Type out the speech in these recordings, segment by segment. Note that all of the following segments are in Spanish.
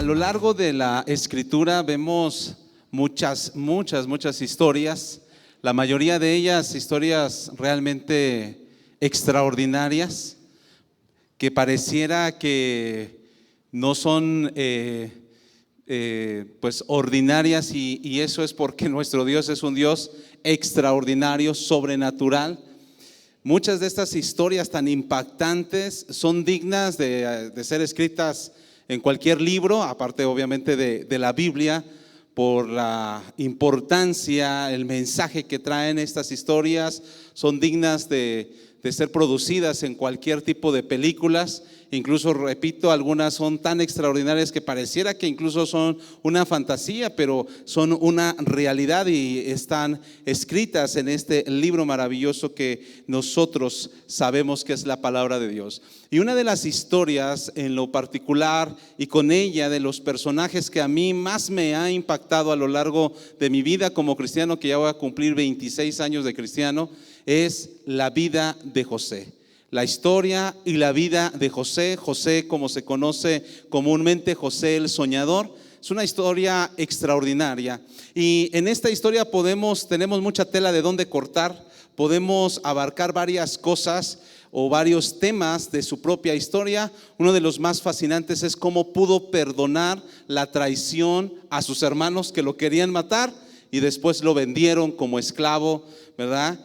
lo largo de la Escritura vemos muchas historias, la mayoría de ellas historias realmente extraordinarias, que pareciera que no son pues ordinarias, y eso es porque nuestro Dios es un Dios extraordinario, sobrenatural. Muchas de estas historias tan impactantes son dignas de ser escritas en cualquier libro, aparte obviamente de la Biblia, por la importancia, el mensaje que traen estas historias. Son dignas de ser producidas en cualquier tipo de películas. Incluso, repito, algunas son tan extraordinarias que pareciera que incluso son una fantasía, pero son una realidad y están escritas en este libro maravilloso que nosotros sabemos que es la palabra de Dios. Y una de las historias en lo particular, y con ella de los personajes que a mí más me ha impactado a lo largo de mi vida como cristiano, que ya voy a cumplir 26 años de cristiano, es la vida de José. La historia y la vida de José, como se conoce comúnmente, José el soñador. Es una historia extraordinaria, y en esta historia tenemos mucha tela de dónde cortar. Podemos abarcar varias cosas o varios temas de su propia historia. Uno de los más fascinantes es cómo pudo perdonar la traición a sus hermanos que lo querían matar y después lo vendieron como esclavo, ¿verdad?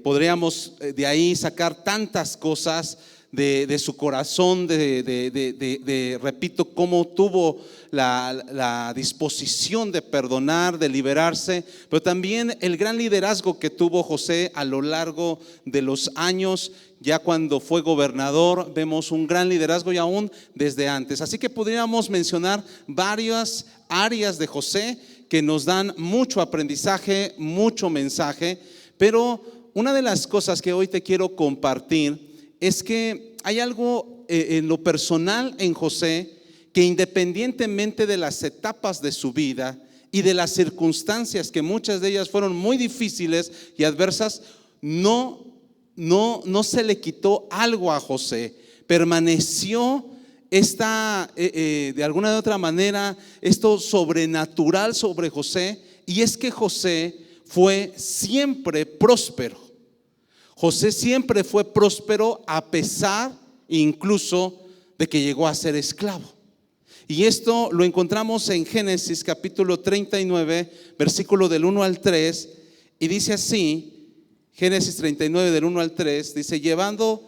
Podríamos de ahí sacar tantas cosas de su corazón, repito, cómo tuvo la disposición de perdonar, de liberarse, pero también el gran liderazgo que tuvo José a lo largo de los años. Ya cuando fue gobernador vemos un gran liderazgo, y aún desde antes. Así que podríamos mencionar varias áreas de José que nos dan mucho aprendizaje, mucho mensaje. Pero una de las cosas que hoy te quiero compartir es que hay algo en lo personal en José, que independientemente de las etapas de su vida y de las circunstancias, que muchas de ellas fueron muy difíciles y adversas, no se le quitó algo a José. Permaneció de alguna u otra manera esto sobrenatural sobre José, y es que José fue siempre próspero. José siempre fue próspero, a pesar incluso de que llegó a ser esclavo. Y esto lo encontramos en Génesis capítulo 39, versículo del 1 al 3, y dice así: Génesis 39 del 1 al 3, dice: llevado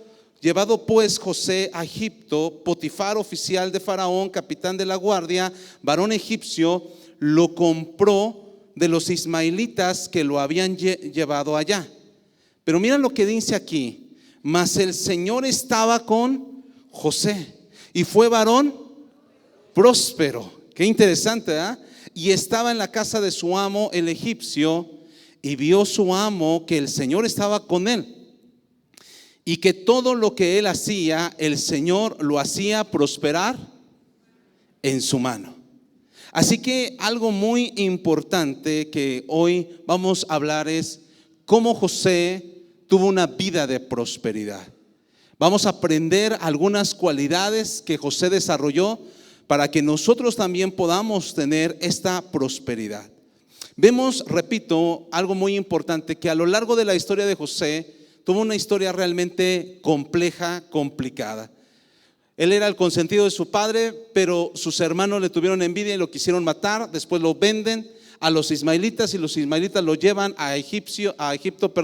pues José a Egipto, Potifar, oficial de Faraón, capitán de la guardia, varón egipcio, lo compró de los ismaelitas que lo habían llevado allá. Pero mira lo que dice aquí: mas el Señor estaba con José, y fue varón próspero. Qué interesante, ¿eh? Y estaba en la casa de su amo el egipcio, y vio su amo que el Señor estaba con él, y que todo lo que él hacía, el Señor lo hacía prosperar en su mano. Así que algo muy importante que hoy vamos a hablar es cómo José tuvo una vida de prosperidad. Vamos a aprender algunas cualidades que José desarrolló para que nosotros también podamos tener esta prosperidad. Vemos, repito, algo muy importante, que a lo largo de la historia de José tuvo una historia realmente compleja, complicada. Él era el consentido de su padre, pero sus hermanos le tuvieron envidia y lo quisieron matar. Después lo venden a los ismaelitas, y los ismaelitas lo llevan a Egipto,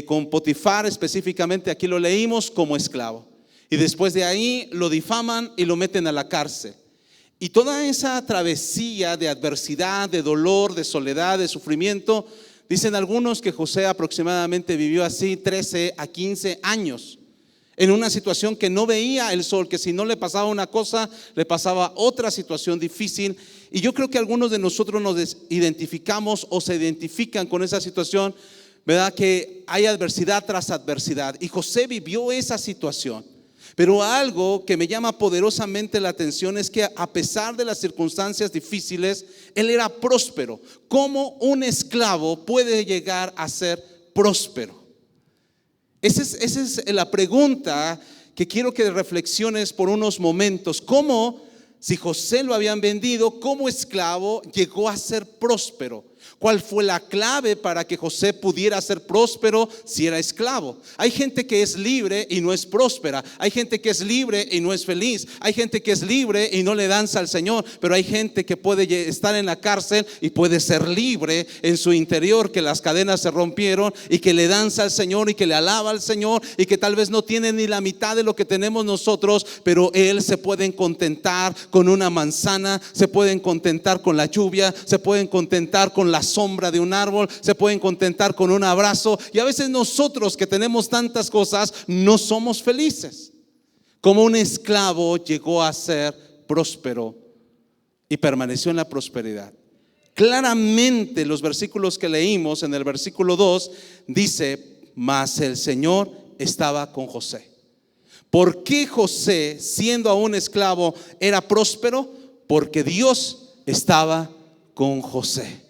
con Potifar específicamente, aquí lo leímos, como esclavo. Y después de ahí lo difaman y lo meten a la cárcel. Y toda esa travesía de adversidad, de dolor, de soledad, de sufrimiento, dicen algunos que José aproximadamente vivió así 13 a 15 años. En una situación que no veía el sol, que si no le pasaba una cosa, le pasaba otra situación difícil. Y yo creo que algunos de nosotros nos identificamos o se identifican con esa situación, ¿verdad? Que hay adversidad tras adversidad. Y José vivió esa situación. Pero algo que me llama poderosamente la atención es que a pesar de las circunstancias difíciles, él era próspero. ¿Cómo un esclavo puede llegar a ser próspero? Esa es la pregunta que quiero que reflexiones por unos momentos. ¿Cómo Si José lo habían vendido como esclavo, llegó a ser próspero. ¿Cuál fue la clave para que José pudiera ser próspero si era esclavo? Hay gente que es libre y no es próspera. Hay gente que es libre y no es feliz. Hay gente que es libre y no le danza al Señor. Pero hay gente que puede estar en la cárcel y puede ser libre en su interior, que las cadenas se rompieron y que le danza al Señor y que le alaba al Señor y que tal vez no tiene ni la mitad de lo que tenemos nosotros, pero él se pueden contentar con una manzana, se pueden contentar con la lluvia, se pueden contentar con la sombra de un árbol, se pueden contentar con un abrazo. Y a veces nosotros que tenemos tantas cosas no somos felices. Como un esclavo llegó a ser próspero y permaneció en la prosperidad. Claramente los versículos que leímos en el versículo 2 dice: mas el Señor estaba con José. ¿Por qué José, siendo aún esclavo, era próspero? Porque Dios estaba con José.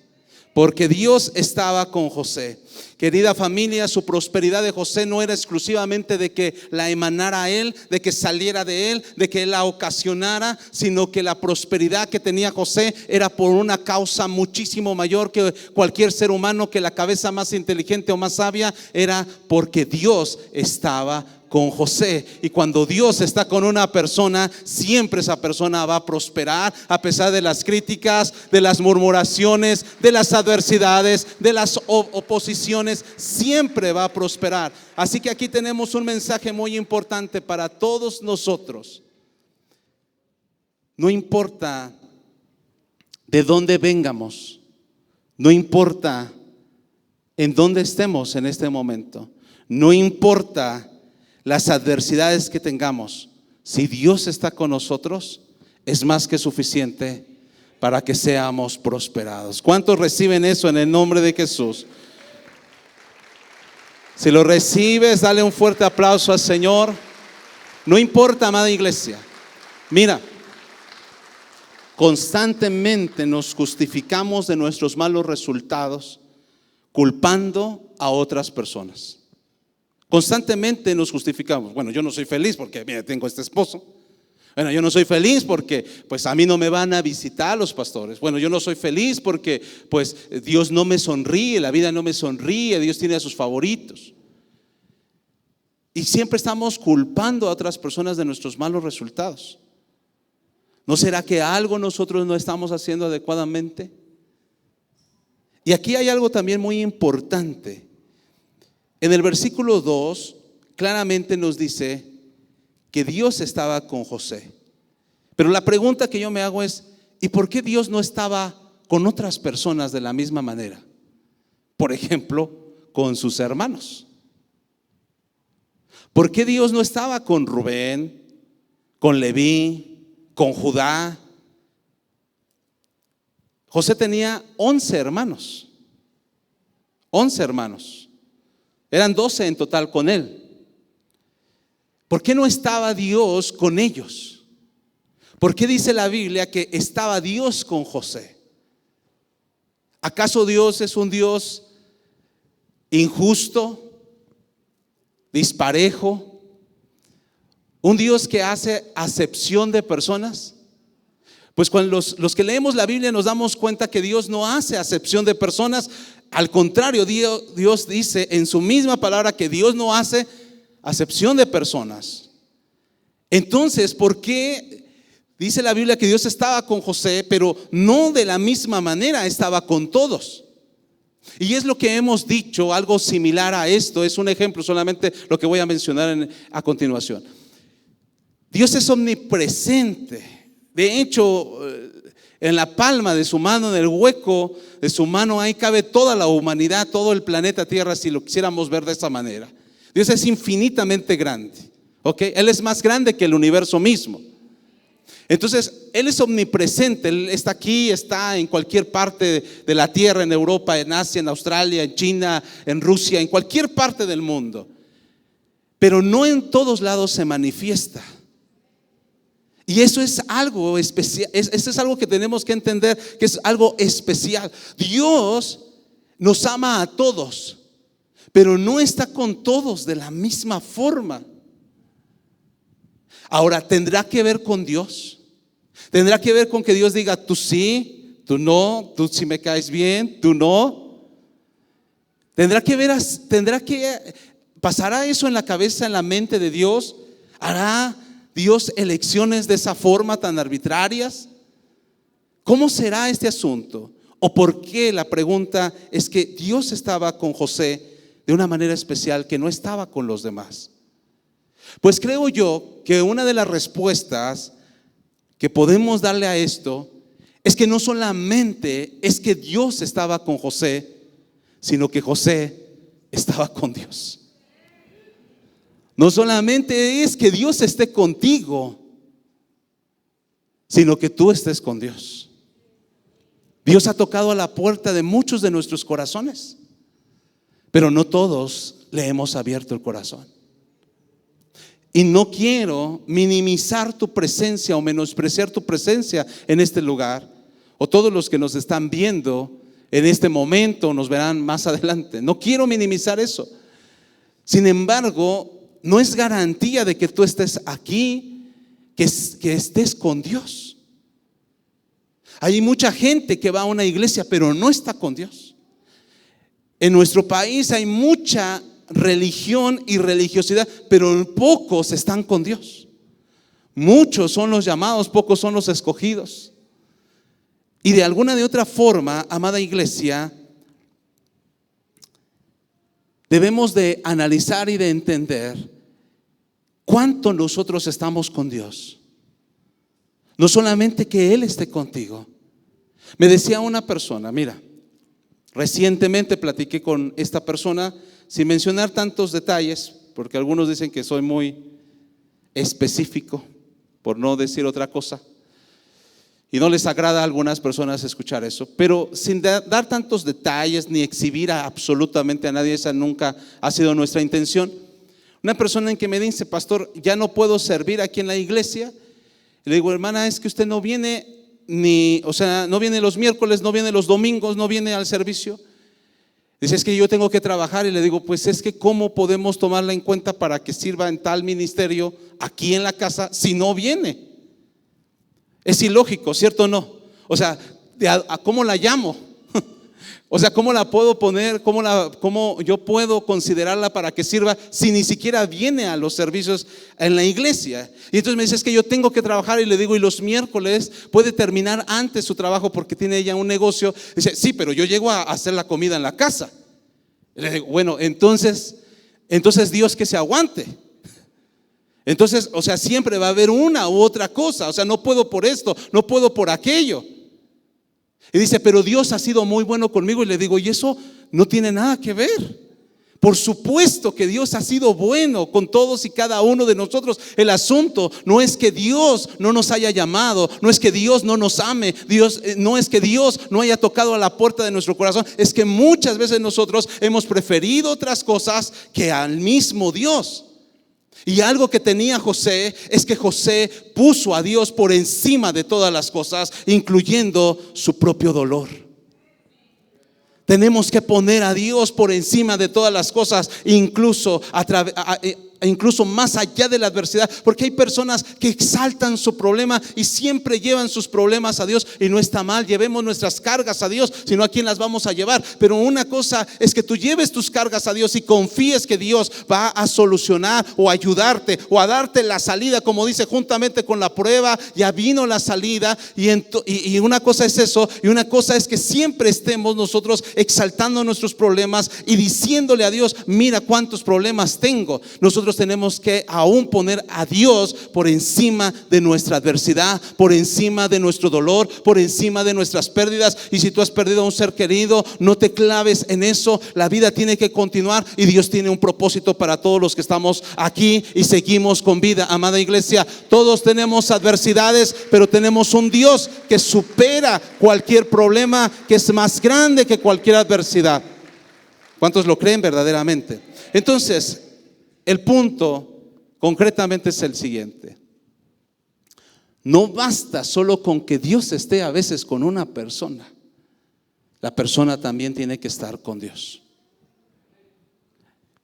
Porque Dios estaba con José. Querida familia, su prosperidad de José no era exclusivamente de que la emanara a él, de que saliera de él, de que él la ocasionara, sino que la prosperidad que tenía José era por una causa muchísimo mayor que cualquier ser humano, que la cabeza más inteligente o más sabia, era porque Dios estaba con José. Y cuando Dios está con una persona, siempre esa persona va a prosperar, a pesar de las críticas, de las murmuraciones, de las adversidades, de las oposiciones, siempre va a prosperar. Así que aquí tenemos un mensaje muy importante para todos nosotros. No importa de dónde vengamos, no importa en dónde estemos en este momento, no importa las adversidades que tengamos, si Dios está con nosotros, es más que suficiente para que seamos prosperados. ¿Cuántos reciben eso en el nombre de Jesús? Si lo recibes, dale un fuerte aplauso al Señor. No importa, amada iglesia. Mira, constantemente nos justificamos de nuestros malos resultados culpando a otras personas. Constantemente nos justificamos. Bueno, yo no soy feliz porque mira, tengo este esposo. Bueno, yo no soy feliz porque pues a mí no me van a visitar los pastores. Bueno, yo no soy feliz porque pues Dios no me sonríe, la vida no me sonríe, Dios tiene a sus favoritos. Y siempre estamos culpando a otras personas de nuestros malos resultados. ¿No será que algo nosotros no estamos haciendo adecuadamente? Y aquí hay algo también muy importante. En el versículo 2 claramente nos dice que Dios estaba con José. Pero la pregunta que yo me hago es: ¿y por qué Dios no estaba con otras personas de la misma manera? Por ejemplo, con sus hermanos. ¿Por qué Dios no estaba con Rubén, con Leví, con Judá? José tenía 11 hermanos. 11 hermanos. Eran 12 en total con él. ¿Por qué no estaba Dios con ellos? ¿Por qué dice la Biblia que estaba Dios con José? ¿Acaso Dios es un Dios injusto, disparejo, un Dios que hace acepción de personas? Pues cuando los que leemos la Biblia nos damos cuenta que Dios no hace acepción de personas. Al contrario, Dios dice en su misma palabra que Dios no hace acepción de personas. Entonces, ¿por qué dice la Biblia que Dios estaba con José, pero no de la misma manera estaba con todos? Y es lo que hemos dicho, algo similar a esto. Es un ejemplo solamente lo que voy a mencionar a continuación. Dios es omnipresente. De hecho, en la palma de su mano, en el hueco de su mano, ahí cabe toda la humanidad, todo el planeta Tierra, si lo quisiéramos ver de esa manera. Dios es infinitamente grande, ¿ok? Él es más grande que el universo mismo. Entonces, Él es omnipresente. Él está aquí, está en cualquier parte de la tierra, en Europa, en Asia, en Australia, en China, en Rusia, en cualquier parte del mundo. Pero no en todos lados se manifiesta. Y eso es algo especial. Eso es algo que tenemos que entender, que es algo especial. Dios nos ama a todos, pero no está con todos de la misma forma. Ahora, ¿tendrá que ver con Dios? Tendrá que ver con que Dios diga, tú sí, tú no, tú sí me caes bien, tú no. ¿Pasará eso en la cabeza, en la mente de Dios? ¿Hará Dios elecciones de esa forma tan arbitrarias? ¿Cómo será este asunto? ¿O por qué? La pregunta es que Dios estaba con José de una manera especial que no estaba con los demás. Pues creo yo que una de las respuestas que podemos darle a esto es que no solamente es que Dios estaba con José, sino que José estaba con Dios. No solamente es que Dios esté contigo, sino que tú estés con Dios. Dios ha tocado a la puerta de muchos de nuestros corazones, pero no todos le hemos abierto el corazón. Y no quiero minimizar tu presencia o menospreciar tu presencia en este lugar, o todos los que nos están viendo en este momento, nos verán más adelante. No quiero minimizar eso. Sin embargo, no es garantía de que tú estés aquí, que estés con Dios. Hay mucha gente que va a una iglesia, pero no está con Dios. En nuestro país hay mucha religión y religiosidad, pero pocos están con Dios. Muchos son los llamados, pocos son los escogidos. Y de alguna de otra forma, amada iglesia, debemos de analizar y de entender cuánto nosotros estamos con Dios. No solamente que Él esté contigo. Me decía una persona, mira, recientemente platiqué con esta persona, sin mencionar tantos detalles, porque algunos dicen que soy muy específico, por no decir otra cosa, y no les agrada a algunas personas escuchar eso, pero sin dar tantos detalles ni exhibir absolutamente a nadie. Esa nunca ha sido nuestra intención. Una persona en que me dice, pastor, ya no puedo servir aquí en la iglesia. Le digo, hermana, es que usted no viene no viene los miércoles, no viene los domingos, no viene al servicio. Dice, es que yo tengo que trabajar. Y le digo, pues es que ¿cómo podemos tomarla en cuenta para que sirva en tal ministerio aquí en la casa si no viene? Es ilógico, ¿cierto o no? O sea, ¿cómo la llamo? O sea, ¿cómo la puedo poner? ¿Cómo yo puedo considerarla para que sirva si ni siquiera viene a los servicios en la iglesia? Y entonces me dice, es que yo tengo que trabajar. Y le digo, y los miércoles puede terminar antes su trabajo porque tiene ella un negocio. Dice, sí, pero yo llego a hacer la comida en la casa. Y le digo, bueno, entonces Dios que se aguante. Entonces, o sea, siempre va a haber una u otra cosa. O sea, no puedo por esto, no puedo por aquello. Y dice, pero Dios ha sido muy bueno conmigo. Y le digo, y eso no tiene nada que ver. Por supuesto que Dios ha sido bueno con todos y cada uno de nosotros. El asunto no es que Dios no nos haya llamado, no es que Dios no nos ame, no es que Dios no haya tocado a la puerta de nuestro corazón. Es que muchas veces nosotros hemos preferido otras cosas que al mismo Dios. Y algo que tenía José es que José puso a Dios por encima de todas las cosas, incluyendo su propio dolor. Tenemos que poner a Dios por encima de todas las cosas, incluso más allá de la adversidad, porque hay personas que exaltan su problema y siempre llevan sus problemas a Dios, y no está mal, llevemos nuestras cargas a Dios, sino a quién las vamos a llevar. Pero una cosa es que tú lleves tus cargas a Dios y confíes que Dios va a solucionar o ayudarte o a darte la salida, como dice, juntamente con la prueba ya vino la salida. Y una cosa es eso, y una cosa es que siempre estemos nosotros exaltando nuestros problemas y diciéndole a Dios, mira cuántos problemas tengo. Nosotros tenemos que aún poner a Dios por encima de nuestra adversidad, por encima de nuestro dolor, por encima de nuestras pérdidas. Y si tú has perdido a un ser querido, no te claves en eso. La vida tiene que continuar y Dios tiene un propósito para todos los que estamos aquí y seguimos con vida. Amada iglesia, todos tenemos adversidades, pero tenemos un Dios que supera cualquier problema, que es más grande que cualquier adversidad. ¿Cuántos lo creen verdaderamente? Entonces, el punto concretamente es el siguiente: no basta solo con que Dios esté a veces con una persona, la persona también tiene que estar con Dios.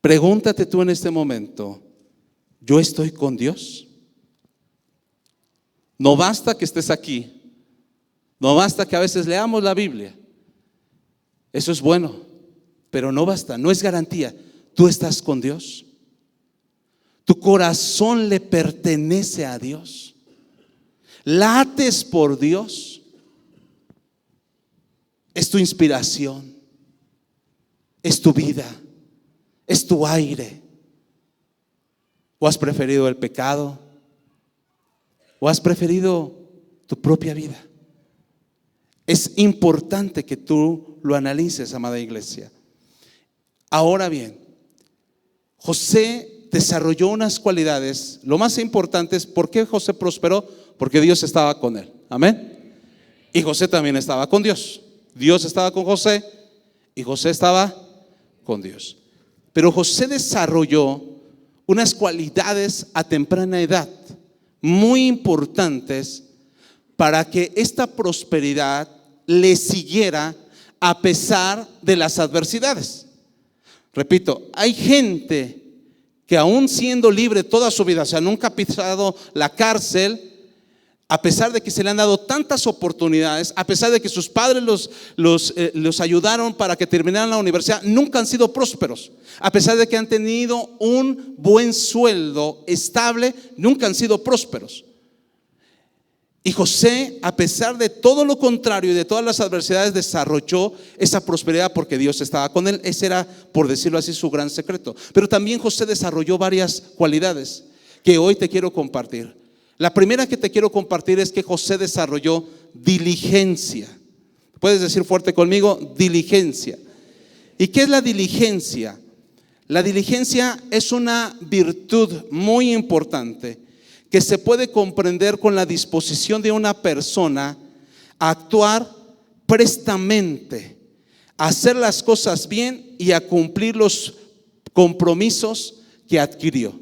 Pregúntate tú en este momento, ¿yo estoy con Dios? No basta que estés aquí, no basta que a veces leamos la Biblia. Eso es bueno, pero no basta, no es garantía. Tú estás con Dios. Tu corazón le pertenece a Dios. Lates por Dios. Es tu inspiración, es tu vida, es tu aire. ¿O has preferido el pecado? ¿O has preferido tu propia vida? Es importante que tú lo analices, amada iglesia. Ahora bien, José desarrolló unas cualidades. Lo más importante es, ¿por qué José prosperó? Porque Dios estaba con él. Amén. Y José también estaba con Dios. Dios estaba con José y José estaba con Dios. Pero José desarrolló unas cualidades a temprana edad muy importantes para que esta prosperidad le siguiera a pesar de las adversidades. Repito, hay gente que aún siendo libre toda su vida, o sea, nunca ha pisado la cárcel, a pesar de que se le han dado tantas oportunidades, a pesar de que sus padres los ayudaron para que terminaran la universidad, nunca han sido prósperos. A pesar de que han tenido un buen sueldo estable, nunca han sido prósperos. Y José, a pesar de todo lo contrario y de todas las adversidades, desarrolló esa prosperidad porque Dios estaba con él. Ese era, por decirlo así, su gran secreto. Pero también José desarrolló varias cualidades que hoy te quiero compartir. La primera que te quiero compartir es que José desarrolló diligencia. ¿Puedes decir fuerte conmigo? Diligencia. ¿Y qué es la diligencia? La diligencia es una virtud muy importante que se puede comprender con la disposición de una persona a actuar prestamente, a hacer las cosas bien y a cumplir los compromisos que adquirió.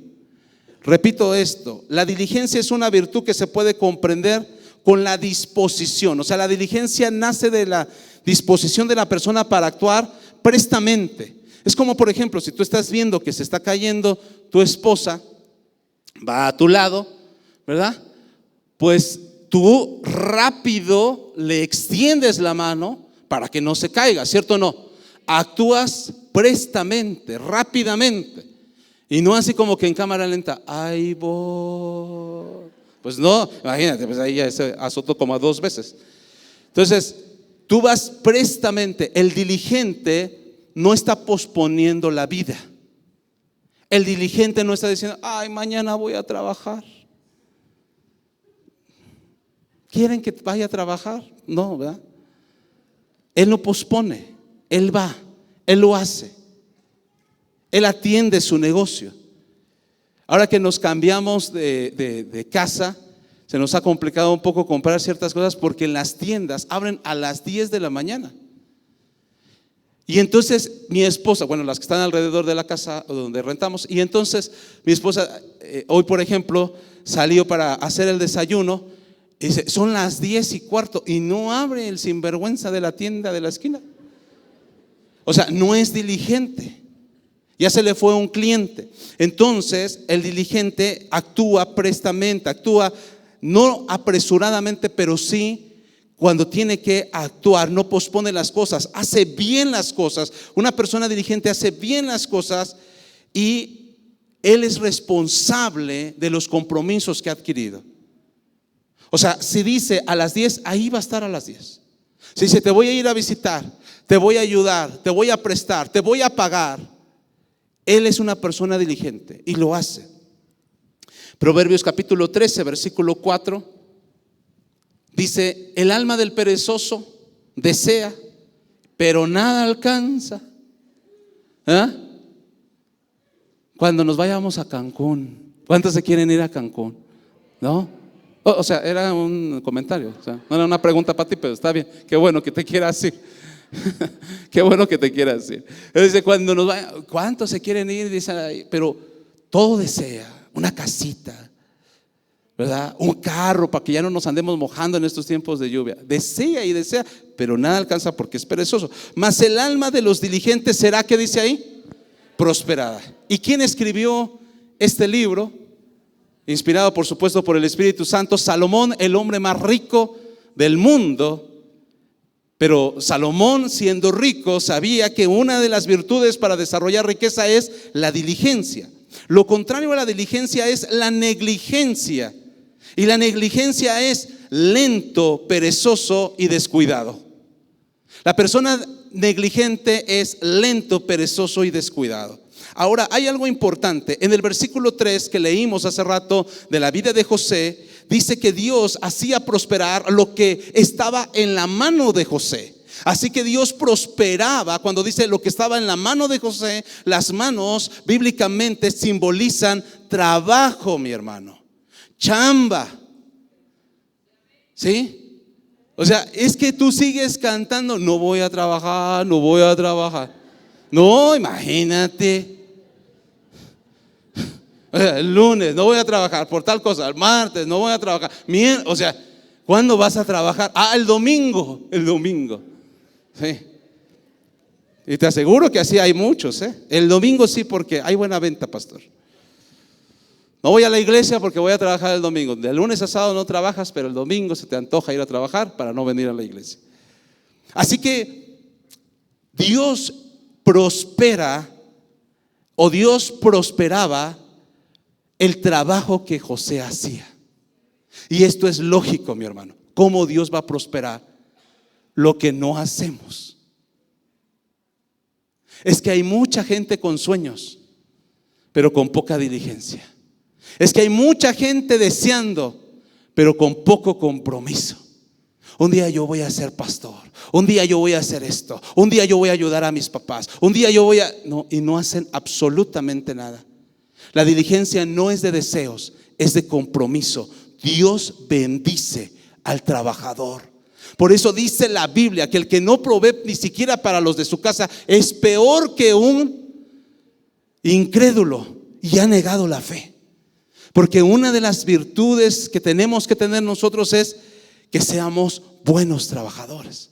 Repito esto, la diligencia es una virtud que se puede comprender con la disposición. O sea, la diligencia nace de la disposición de la persona para actuar prestamente. Es como, por ejemplo, si tú estás viendo que se está cayendo tu esposa, va a tu lado, ¿verdad? Pues tú rápido le extiendes la mano para que no se caiga, ¿cierto o no? Actúas prestamente, rápidamente. Y no así como que en cámara lenta, ahí voy. Pues no, imagínate, pues ahí ya se azotó como 2 veces. Entonces, tú vas prestamente. El diligente no está posponiendo la vida. El diligente no está diciendo, ay, mañana voy a trabajar. ¿Quieren que vaya a trabajar? No, ¿verdad? Él no pospone, él va, él lo hace. Él atiende su negocio. Ahora que nos cambiamos de casa, se nos ha complicado un poco comprar ciertas cosas porque en las tiendas abren a las 10 de la mañana. Y entonces mi esposa, bueno, las que están alrededor de la casa donde rentamos, y entonces mi esposa, hoy por ejemplo, salió para hacer el desayuno y dice, son las 10:15 y no abre el sinvergüenza de la tienda de la esquina. O sea, no es diligente. Ya se le fue un cliente. Entonces el diligente actúa prestamente, actúa no apresuradamente, pero sí cuando tiene que actuar, no pospone las cosas, hace bien las cosas. Una persona diligente hace bien las cosas y él es responsable de los compromisos que ha adquirido. O sea, si dice a las 10, ahí va a estar a las 10. Si dice, te voy a ir a visitar, te voy a ayudar, te voy a prestar, te voy a pagar, él es una persona diligente y lo hace. Proverbios capítulo 13, versículo 4 dice, el alma del perezoso desea, pero nada alcanza. Cuando nos vayamos a Cancún, ¿cuántos se quieren ir a Cancún? ¿No? O sea, era un comentario, o sea, no era una pregunta para ti, pero está bien, qué bueno que te quieras ir. Qué bueno que te quieras ir. Dice, cuando nos vaya, ¿cuántos se quieren ir? Dice, pero todo desea, una casita, ¿verdad? Un carro para que ya no nos andemos mojando en estos tiempos de lluvia. Desea y desea, pero nada alcanza porque es perezoso. Mas el alma de los diligentes será, ¿qué dice ahí? Prosperada. ¿Y quién escribió este libro? inspirado por supuesto por el Espíritu Santo. Salomón, el hombre más rico del mundo. Pero Salomón, siendo rico, sabía que una de las virtudes para desarrollar riqueza es la diligencia. Lo contrario a la diligencia es la negligencia. Y la negligencia es lento, perezoso y descuidado. La persona negligente es lento, perezoso y descuidado. Ahora, hay algo importante. En el versículo 3 que leímos hace rato de la vida de José, dice que Dios hacía prosperar lo que estaba en la mano de José. Así que Dios prosperaba. Cuando dice lo que estaba en la mano de José, las manos bíblicamente simbolizan trabajo, mi hermano, chamba. ¿Sí? O sea, es que tú sigues cantando, no voy a trabajar, no voy a trabajar. No, imagínate. O sea, el lunes no voy a trabajar por tal cosa, el martes no voy a trabajar. O sea, ¿cuándo vas a trabajar? El domingo, Sí. Y te aseguro que así hay muchos, El domingo sí, porque hay buena venta, pastor. No voy a la iglesia porque voy a trabajar el domingo. De lunes a sábado no trabajas, pero el domingo se te antoja ir a trabajar para no venir a la iglesia. Así que Dios prospera, o Dios prosperaba el trabajo que José hacía. Y esto es lógico, mi hermano. ¿Cómo Dios va a prosperar lo que no hacemos? Es que hay mucha gente con sueños, pero con poca diligencia. Es que hay mucha gente deseando, pero con poco compromiso. Un día yo voy a ser pastor, un día yo voy a hacer esto, un día yo voy a ayudar a mis papás, un día yo voy a... No, y no hacen absolutamente nada. La diligencia no es de deseos, es de compromiso. Dios bendice al trabajador. Por eso dice la Biblia que el que no provee ni siquiera para los de su casa es peor que un incrédulo y ha negado la fe. Porque una de las virtudes que tenemos que tener nosotros es que seamos buenos trabajadores.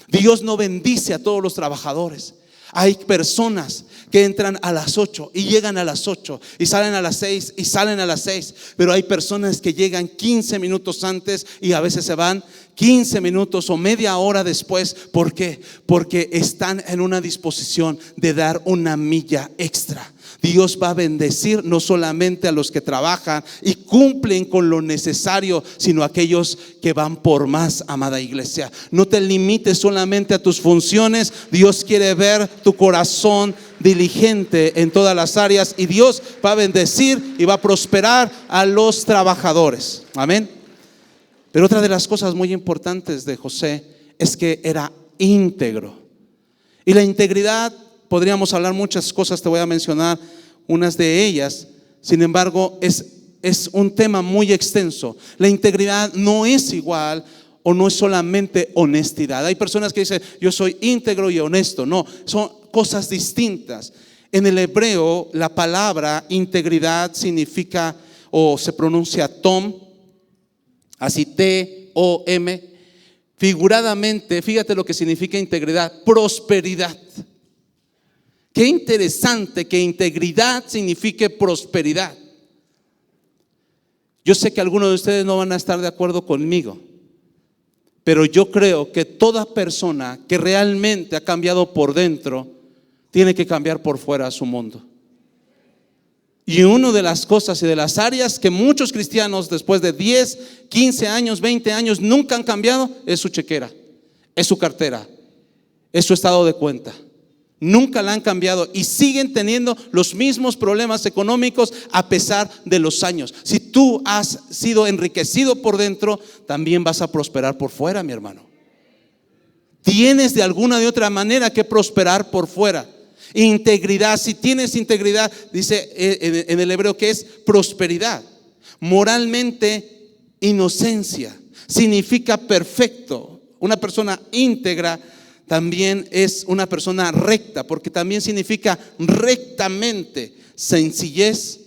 Dios no bendice a todos los trabajadores. Hay personas que entran a las 8 y llegan a las 8 y salen a las 6 y salen a las 6. Pero hay personas que llegan 15 minutos antes y a veces se van 15 minutos o media hora después. ¿Por qué? Porque están en una disposición de dar una milla extra. Dios va a bendecir no solamente a los que trabajan y cumplen con lo necesario, sino a aquellos que van por más, amada iglesia. No te limites solamente a tus funciones. Dios quiere ver tu corazón diligente en todas las áreas, y Dios va a bendecir y va a prosperar a los trabajadores. Amén. Pero otra de las cosas muy importantes de José es que era íntegro. Y la integridad, podríamos hablar muchas cosas, te voy a mencionar unas de ellas. Sin embargo, es un tema muy extenso. La integridad no es igual o no es solamente honestidad. Hay personas que dicen, yo soy íntegro y honesto. No, son cosas distintas. En el hebreo, la palabra integridad significa, o se pronuncia tom, así T-O-M. Figuradamente, fíjate lo que significa integridad: prosperidad. Qué interesante que integridad signifique prosperidad. Yo sé que algunos de ustedes no van a estar de acuerdo conmigo, pero yo creo que toda persona que realmente ha cambiado por dentro tiene que cambiar por fuera su mundo. Y una de las cosas y de las áreas que muchos cristianos después de 10, 15 años, 20 años nunca han cambiado es su chequera, es su cartera, es su estado de cuenta. Nunca la han cambiado y siguen teniendo los mismos problemas económicos a pesar de los años. Si tú has sido enriquecido por dentro, también vas a prosperar por fuera, mi hermano. Tienes de alguna de otra manera que prosperar por fuera. Integridad, si tienes integridad, dice en el hebreo que es prosperidad. Moralmente, inocencia, significa perfecto. Una persona íntegra también es una persona recta, porque también significa rectamente, sencillez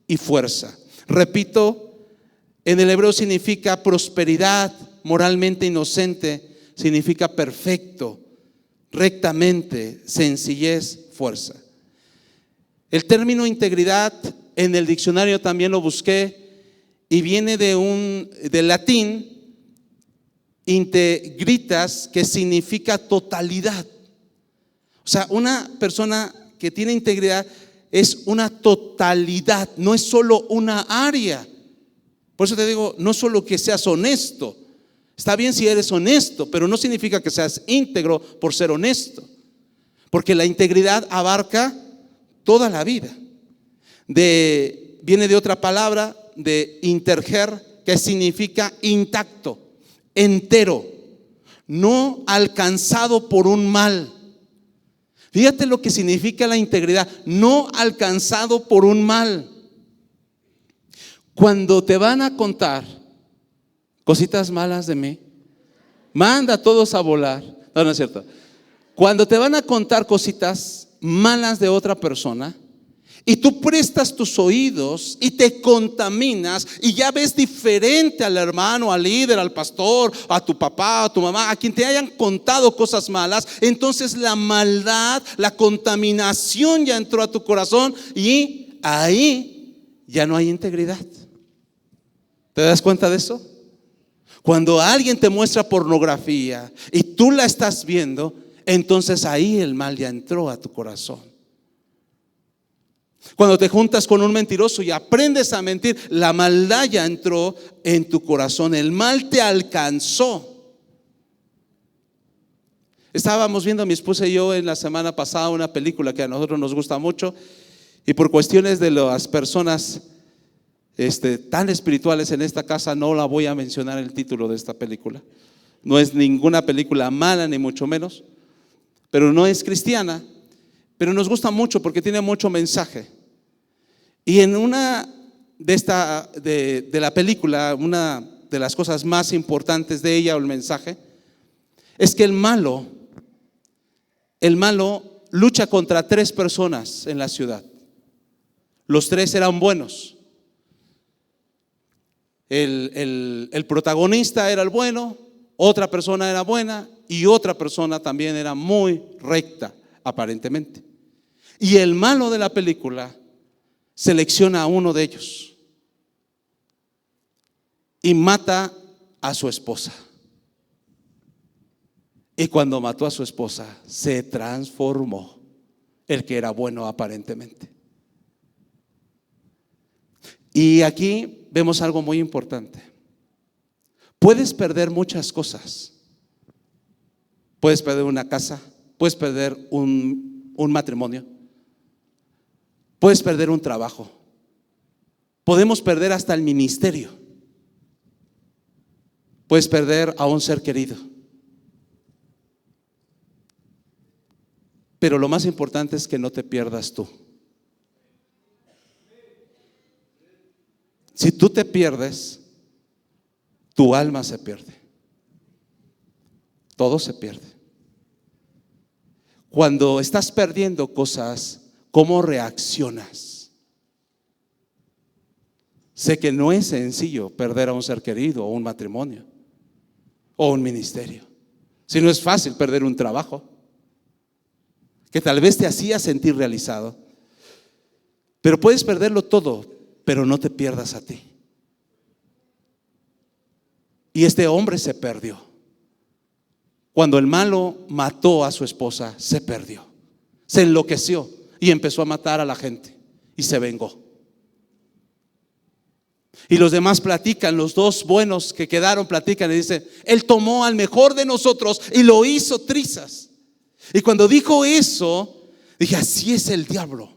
y fuerza. Repito, en el hebreo significa prosperidad, moralmente inocente, significa perfecto, rectamente, sencillez, fuerza. El término integridad en el diccionario también lo busqué y viene del latín integritas, que significa totalidad. O sea, una persona que tiene integridad es una totalidad, no es solo una área. Por eso te digo, no solo que seas honesto. Está bien si eres honesto, pero no significa que seas íntegro por ser honesto, porque la integridad abarca toda la vida. Viene de otra palabra, de interger, que significa intacto, entero, no alcanzado por un mal. Fíjate lo que significa la integridad, no alcanzado por un mal. Cuando te van a contar cositas malas de mí, manda a todos a volar. No, no es cierto. Cuando te van a contar cositas malas de otra persona y tú prestas tus oídos y te contaminas y ya ves diferente al hermano, al líder, al pastor, a tu papá, a tu mamá, a quien te hayan contado cosas malas, entonces la maldad, la contaminación ya entró a tu corazón y ahí ya no hay integridad. ¿Te das cuenta de eso? Cuando alguien te muestra pornografía y tú la estás viendo, entonces ahí el mal ya entró a tu corazón. Cuando te juntas con un mentiroso y aprendes a mentir, la maldad ya entró en tu corazón, el mal te alcanzó. Estábamos viendo mi esposa y yo en la semana pasada una película que a nosotros nos gusta mucho, y por cuestiones de las personas tan espirituales en esta casa no la voy a mencionar el título de esta película. No es ninguna película mala ni mucho menos, pero no es cristiana, pero nos gusta mucho porque tiene mucho mensaje. Y en una de la película, una de las cosas más importantes de ella o el mensaje es que el malo lucha contra 3 personas en la ciudad. Los 3 eran buenos. El protagonista era el bueno, otra persona era buena y otra persona también era muy recta, aparentemente. Y el malo de la película selecciona a uno de ellos y mata a su esposa. Y cuando mató a su esposa, se transformó el que era bueno aparentemente. Y aquí vemos algo muy importante. Puedes perder muchas cosas. Puedes perder una casa, puedes perder un matrimonio, puedes perder un trabajo, podemos perder hasta el ministerio, puedes perder a un ser querido. Pero lo más importante es que no te pierdas tú. Si tú te pierdes, tu alma se pierde. Todo se pierde. Cuando estás perdiendo cosas, ¿cómo reaccionas? Sé que no es sencillo perder a un ser querido o un matrimonio o un ministerio. Si no es fácil perder un trabajo que tal vez te hacía sentir realizado. Pero puedes perderlo todo, pero no te pierdas a ti. Y este hombre se perdió. Cuando el malo mató a su esposa, se perdió. Se enloqueció y empezó a matar a la gente y se vengó. Y los demás platican, los 2 buenos que quedaron platican y dicen: él tomó al mejor de nosotros y lo hizo trizas. Y cuando dijo eso, dije: así es el diablo.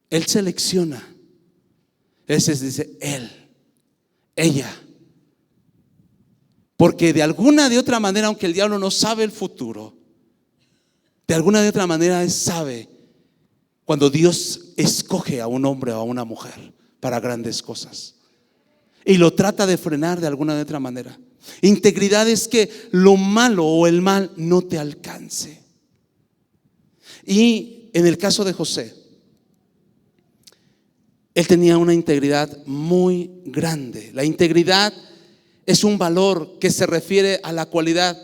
Él selecciona. Ese dice él, ella. Porque de alguna de otra manera, aunque el diablo no sabe el futuro, de alguna de otra manera él sabe cuando Dios escoge a un hombre o a una mujer para grandes cosas. Y lo trata de frenar de alguna de otra manera. Integridad es que lo malo o el mal no te alcance. Y en el caso de José, él tenía una integridad muy grande. La integridad es un valor que se refiere a la cualidad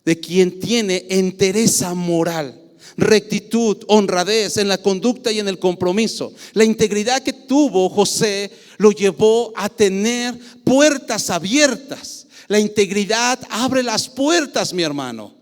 de quien tiene entereza moral. rectitud, honradez en la conducta y en el compromiso. La integridad que tuvo José lo llevó a tener puertas abiertas. La integridad abre las puertas, mi hermano.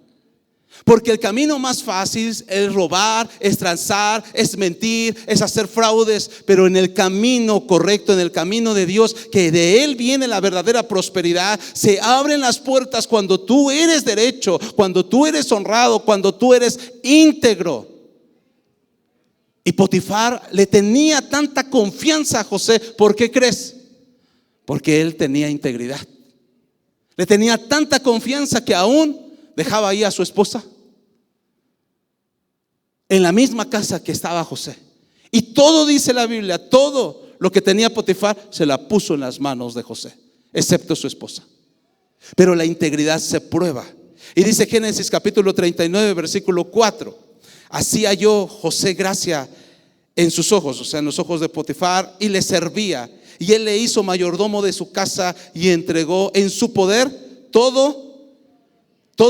Porque el camino más fácil es robar, es transar, es mentir, es hacer fraudes. Pero en el camino correcto, en el camino de Dios, que de Él viene la verdadera prosperidad, se abren las puertas cuando tú eres derecho, cuando tú eres honrado, cuando tú eres íntegro. Y Potifar le tenía tanta confianza a José. ¿Por qué crees? Porque él tenía integridad. Le tenía tanta confianza que aún dejaba ahí a su esposa en la misma casa que estaba José. Y todo, dice la Biblia, todo lo que tenía Potifar se la puso en las manos de José, excepto su esposa. Pero la integridad se prueba. Y dice Génesis capítulo 39 versículo 4: así halló José gracia en sus ojos, o sea, en los ojos de Potifar, y le servía. Y él le hizo mayordomo de su casa y entregó en su poder todo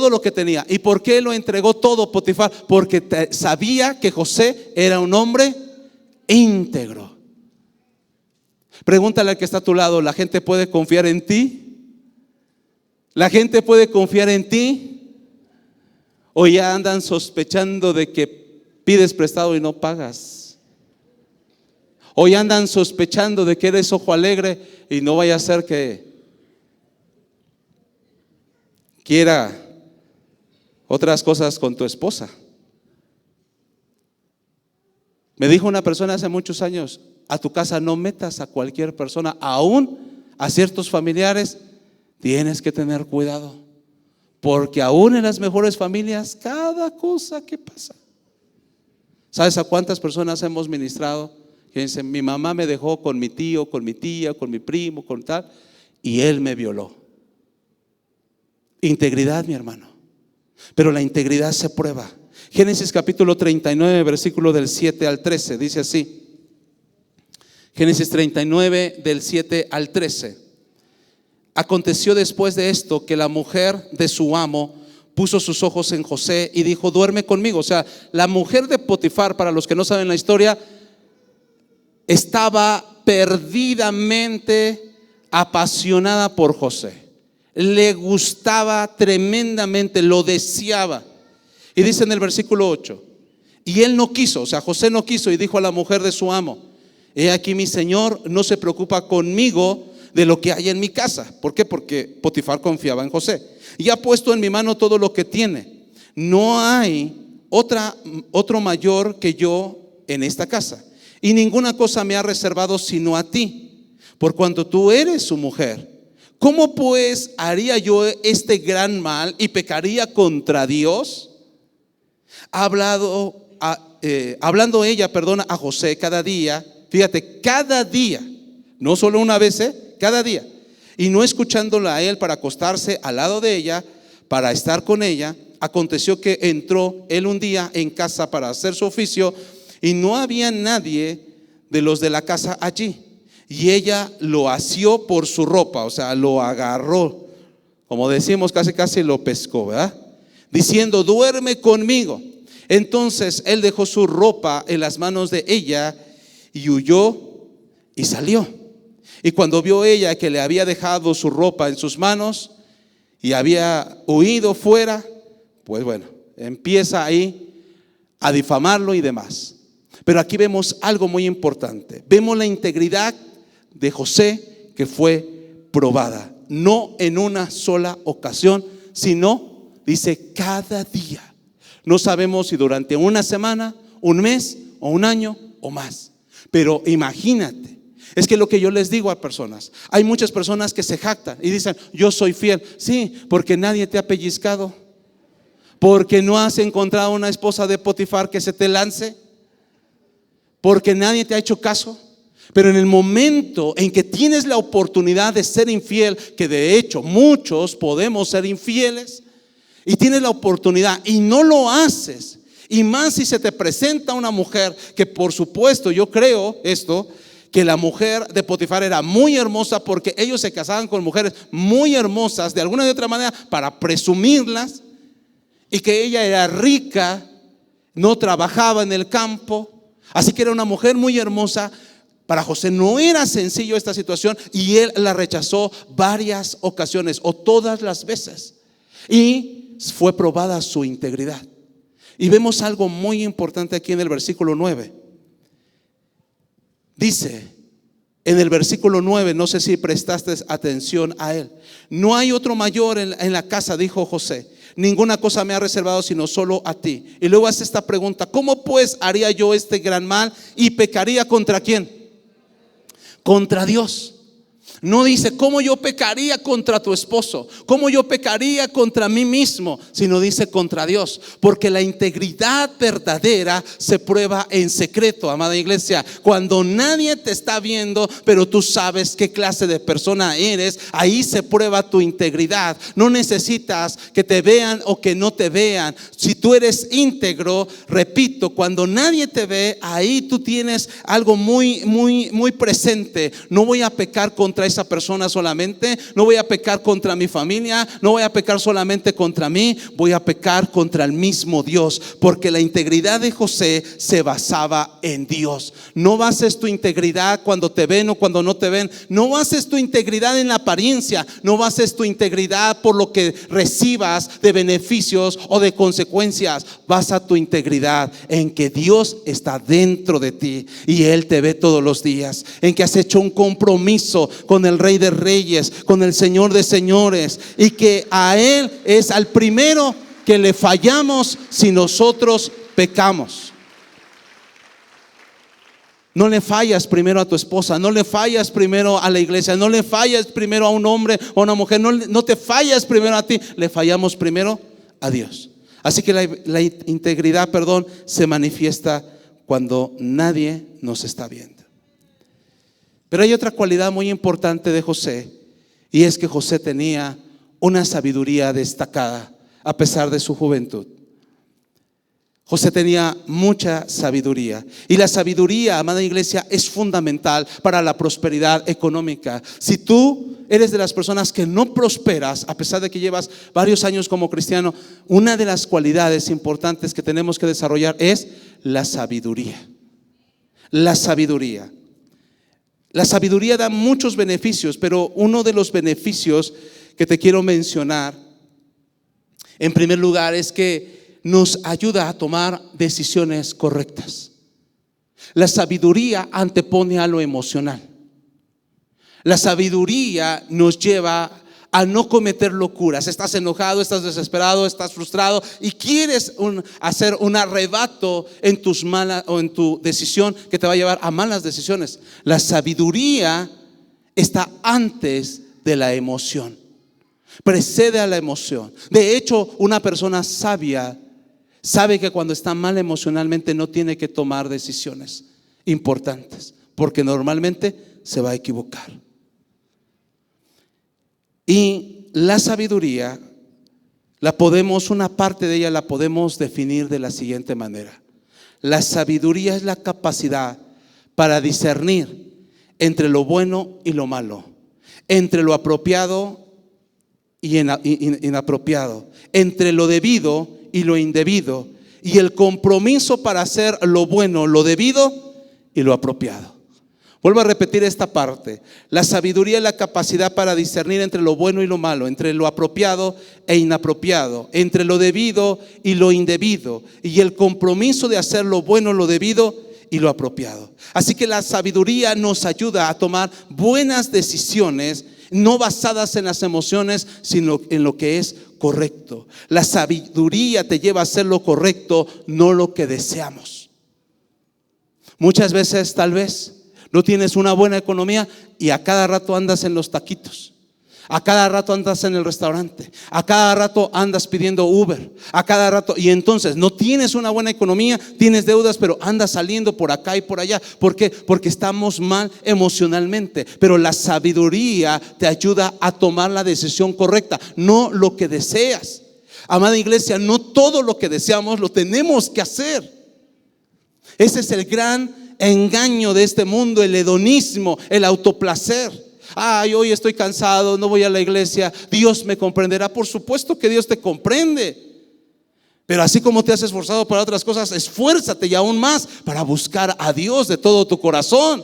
lo que tenía. ¿Y por qué lo entregó todo Potifar? Porque sabía que José era un hombre íntegro. Pregúntale al que está a tu lado: ¿la gente puede confiar en ti? ¿La gente puede confiar en ti? ¿O ya andan sospechando de que pides prestado y no pagas? ¿O ya andan sospechando de que eres ojo alegre y no vaya a ser que quiera otras cosas con tu esposa? Me dijo una persona hace muchos años: a tu casa no metas a cualquier persona, aún a ciertos familiares. Tienes que tener cuidado, porque aún en las mejores familias, cada cosa que pasa. ¿Sabes a cuántas personas hemos ministrado que dicen: mi mamá me dejó con mi tío, con mi tía, con mi primo, con tal, y él me violó? Integridad, mi hermano. Pero la integridad se prueba. Génesis capítulo 39 versículo del 7 al 13 dice así. Génesis 39 del 7 al 13: aconteció después de esto que la mujer de su amo puso sus ojos en José y dijo: duerme conmigo. O sea, la mujer de Potifar, para los que no saben la historia, estaba perdidamente apasionada por José. Le gustaba tremendamente, lo deseaba. Y dice en el versículo 8: y él no quiso, o sea, José no quiso, y dijo a la mujer de su amo: he aquí mi señor no se preocupa conmigo de lo que hay en mi casa. ¿Por qué? Porque Potifar confiaba en José. Y ha puesto en mi mano todo lo que tiene. No hay otro mayor que yo en esta casa, y ninguna cosa me ha reservado sino a ti, por cuanto tú eres su mujer. ¿Cómo pues haría yo este gran mal y pecaría contra Dios? Hablando ella, a José cada día. Fíjate, cada día, no solo una vez, cada día. Y no escuchándola a él para acostarse al lado de ella, para estar con ella. Aconteció que entró él un día en casa para hacer su oficio, y no había nadie de los de la casa allí. Y ella lo asió por su ropa, o sea, lo agarró, como decimos, casi lo pescó, ¿verdad? Diciendo: duerme conmigo. Entonces él dejó su ropa en las manos de ella y huyó y salió. Y cuando vio ella que le había dejado su ropa en sus manos y había huido fuera, pues bueno, empieza ahí a difamarlo y demás. Pero aquí vemos algo muy importante. Vemos la integridad de José, que fue probada, no en una sola ocasión, sino, dice, cada día. No sabemos si durante una semana, un mes o un año o más. Pero imagínate, es que lo que yo les digo a personas, hay muchas personas que se jactan y dicen: yo soy fiel. Sí, porque nadie te ha pellizcado, porque no has encontrado una esposa de Potifar que se te lance, porque nadie te ha hecho caso. Pero en el momento en que tienes la oportunidad de ser infiel, que de hecho muchos podemos ser infieles, y tienes la oportunidad y no lo haces, y más si se te presenta una mujer que, por supuesto, yo creo esto, que la mujer de Potifar era muy hermosa, porque ellos se casaban con mujeres muy hermosas de alguna de otra manera para presumirlas, y que ella era rica. no trabajaba en el campo, así que era una mujer muy hermosa. Para José no era sencillo esta situación y él la rechazó varias ocasiones o todas las veces, y fue probada su integridad. Y vemos algo muy importante aquí en el versículo 9. Dice en el versículo 9, no sé si prestaste atención a él: no hay otro mayor en la casa, dijo José, ninguna cosa me ha reservado sino solo a ti. Y luego hace esta pregunta: ¿cómo pues haría yo este gran mal y pecaría contra quién? Contra Dios. No dice cómo yo pecaría contra tu esposo, cómo yo pecaría contra mí mismo, sino dice contra Dios, porque la integridad verdadera se prueba en secreto, amada iglesia. Cuando nadie te está viendo, pero tú sabes qué clase de persona eres, ahí se prueba tu integridad. No necesitas que te vean o que no te vean. Si tú eres íntegro, repito, cuando nadie te ve, ahí tú tienes algo muy presente. No voy a pecar contra esa persona solamente, no voy a pecar contra mi familia, no voy a pecar solamente contra mí, voy a pecar contra el mismo Dios, porque la integridad de José se basaba en Dios. No bases tu integridad cuando te ven o cuando no te ven, no bases tu integridad en la apariencia, no bases tu integridad por lo que recibas de beneficios o de consecuencias. Basa tu integridad en que Dios está dentro de ti y Él te ve todos los días, en que has hecho un compromiso con el Rey de Reyes, con el Señor de Señores, y que a Él es al primero que le fallamos si nosotros pecamos. No le fallas primero a tu esposa, no le fallas primero a la iglesia, no le fallas primero a un hombre o a una mujer, no te fallas primero a ti, le fallamos primero a Dios. Así que la integridad, se manifiesta cuando nadie nos está viendo. Pero hay otra cualidad muy importante de José, y es que José tenía una sabiduría destacada a pesar de su juventud. José tenía mucha sabiduría, y la sabiduría, amada iglesia, es fundamental para la prosperidad económica. Si tú eres de las personas que no prosperas, a pesar de que llevas varios años como cristiano, una de las cualidades importantes que tenemos que desarrollar es la sabiduría. La sabiduría. La sabiduría da muchos beneficios, pero uno de los beneficios que te quiero mencionar, en primer lugar, es que nos ayuda a tomar decisiones correctas. La sabiduría antepone a lo emocional. La sabiduría nos lleva a no cometer locuras. Estás enojado, estás desesperado, estás frustrado y quieres hacer un arrebato en tus malas o en tu decisión que te va a llevar a malas decisiones. La sabiduría está antes de la emoción, precede a la emoción. De hecho, una persona sabia sabe que cuando está mal emocionalmente no tiene que tomar decisiones importantes, porque normalmente se va a equivocar. Y la sabiduría, una parte de ella la podemos definir de la siguiente manera: la sabiduría es la capacidad para discernir entre lo bueno y lo malo, entre lo apropiado y inapropiado, entre lo debido y lo indebido, y el compromiso para hacer lo bueno, lo debido y lo apropiado. Vuelvo a repetir esta parte: la sabiduría es la capacidad para discernir entre lo bueno y lo malo, entre lo apropiado e inapropiado, entre lo debido y lo indebido, y el compromiso de hacer lo bueno, lo debido y lo apropiado. Así que la sabiduría nos ayuda a tomar buenas decisiones, no basadas en las emociones, sino en lo que es correcto. La sabiduría te lleva a hacer lo correcto, no lo que deseamos. Muchas veces tal vez no tienes una buena economía y a cada rato andas en los taquitos, a cada rato andas en el restaurante, a cada rato andas pidiendo Uber, a cada rato, y entonces no tienes una buena economía, tienes deudas, pero andas saliendo por acá y por allá. ¿Por qué? Porque estamos mal emocionalmente. Pero la sabiduría te ayuda a tomar la decisión correcta, no lo que deseas. Amada iglesia, no todo lo que deseamos lo tenemos que hacer. Ese es el gran engaño de este mundo, el hedonismo, el autoplacer. Hoy estoy cansado, no voy a la iglesia, Dios me comprenderá. Por supuesto que Dios te comprende, Pero así como te has esforzado para otras cosas, esfuérzate y aún más para buscar a Dios de todo tu corazón.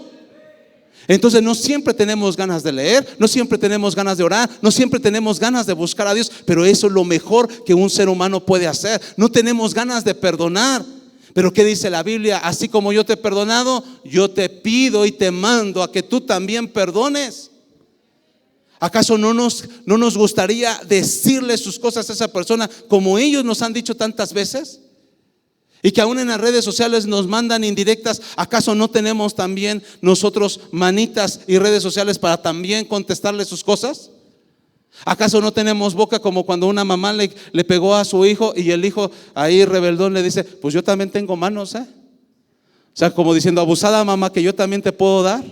Entonces no siempre tenemos ganas de leer, no siempre tenemos ganas de orar, no siempre tenemos ganas de buscar a Dios, pero eso es lo mejor que un ser humano puede hacer. No tenemos ganas de perdonar, pero ¿qué dice la Biblia? Así como yo te he perdonado, yo te pido y te mando a que tú también perdones. ¿Acaso no nos gustaría decirle sus cosas a esa persona como ellos nos han dicho tantas veces? Y que aún en las redes sociales nos mandan indirectas. ¿Acaso no tenemos también nosotros manitas y redes sociales para también contestarle sus cosas? ¿Acaso no tenemos boca como cuando una mamá le pegó a su hijo y el hijo ahí rebeldón le dice: pues yo también tengo manos, O sea, como diciendo: abusada mamá, que yo también te puedo dar.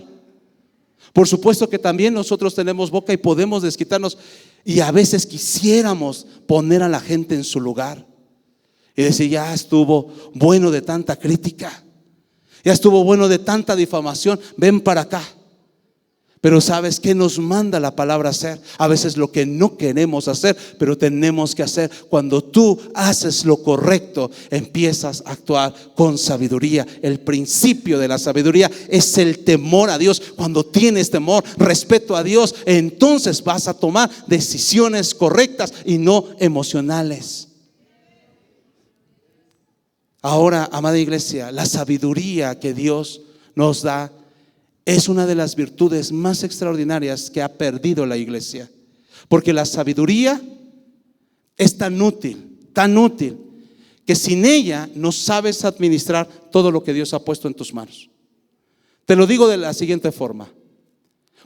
Por supuesto que también nosotros tenemos boca y podemos desquitarnos. Y a veces quisiéramos poner a la gente en su lugar y decir: ya estuvo bueno de tanta crítica, ya estuvo bueno de tanta difamación, ven para acá. Pero ¿sabes qué nos manda la palabra hacer? A veces lo que no queremos hacer, pero tenemos que hacer. Cuando tú haces lo correcto, empiezas a actuar con sabiduría. El principio de la sabiduría es el temor a Dios. Cuando tienes temor, respeto a Dios, entonces vas a tomar decisiones correctas y no emocionales. Ahora, amada iglesia, la sabiduría que Dios nos da es una de las virtudes más extraordinarias que ha perdido la iglesia. Porque la sabiduría es tan útil, que sin ella no sabes administrar todo lo que Dios ha puesto en tus manos. Te lo digo de la siguiente forma: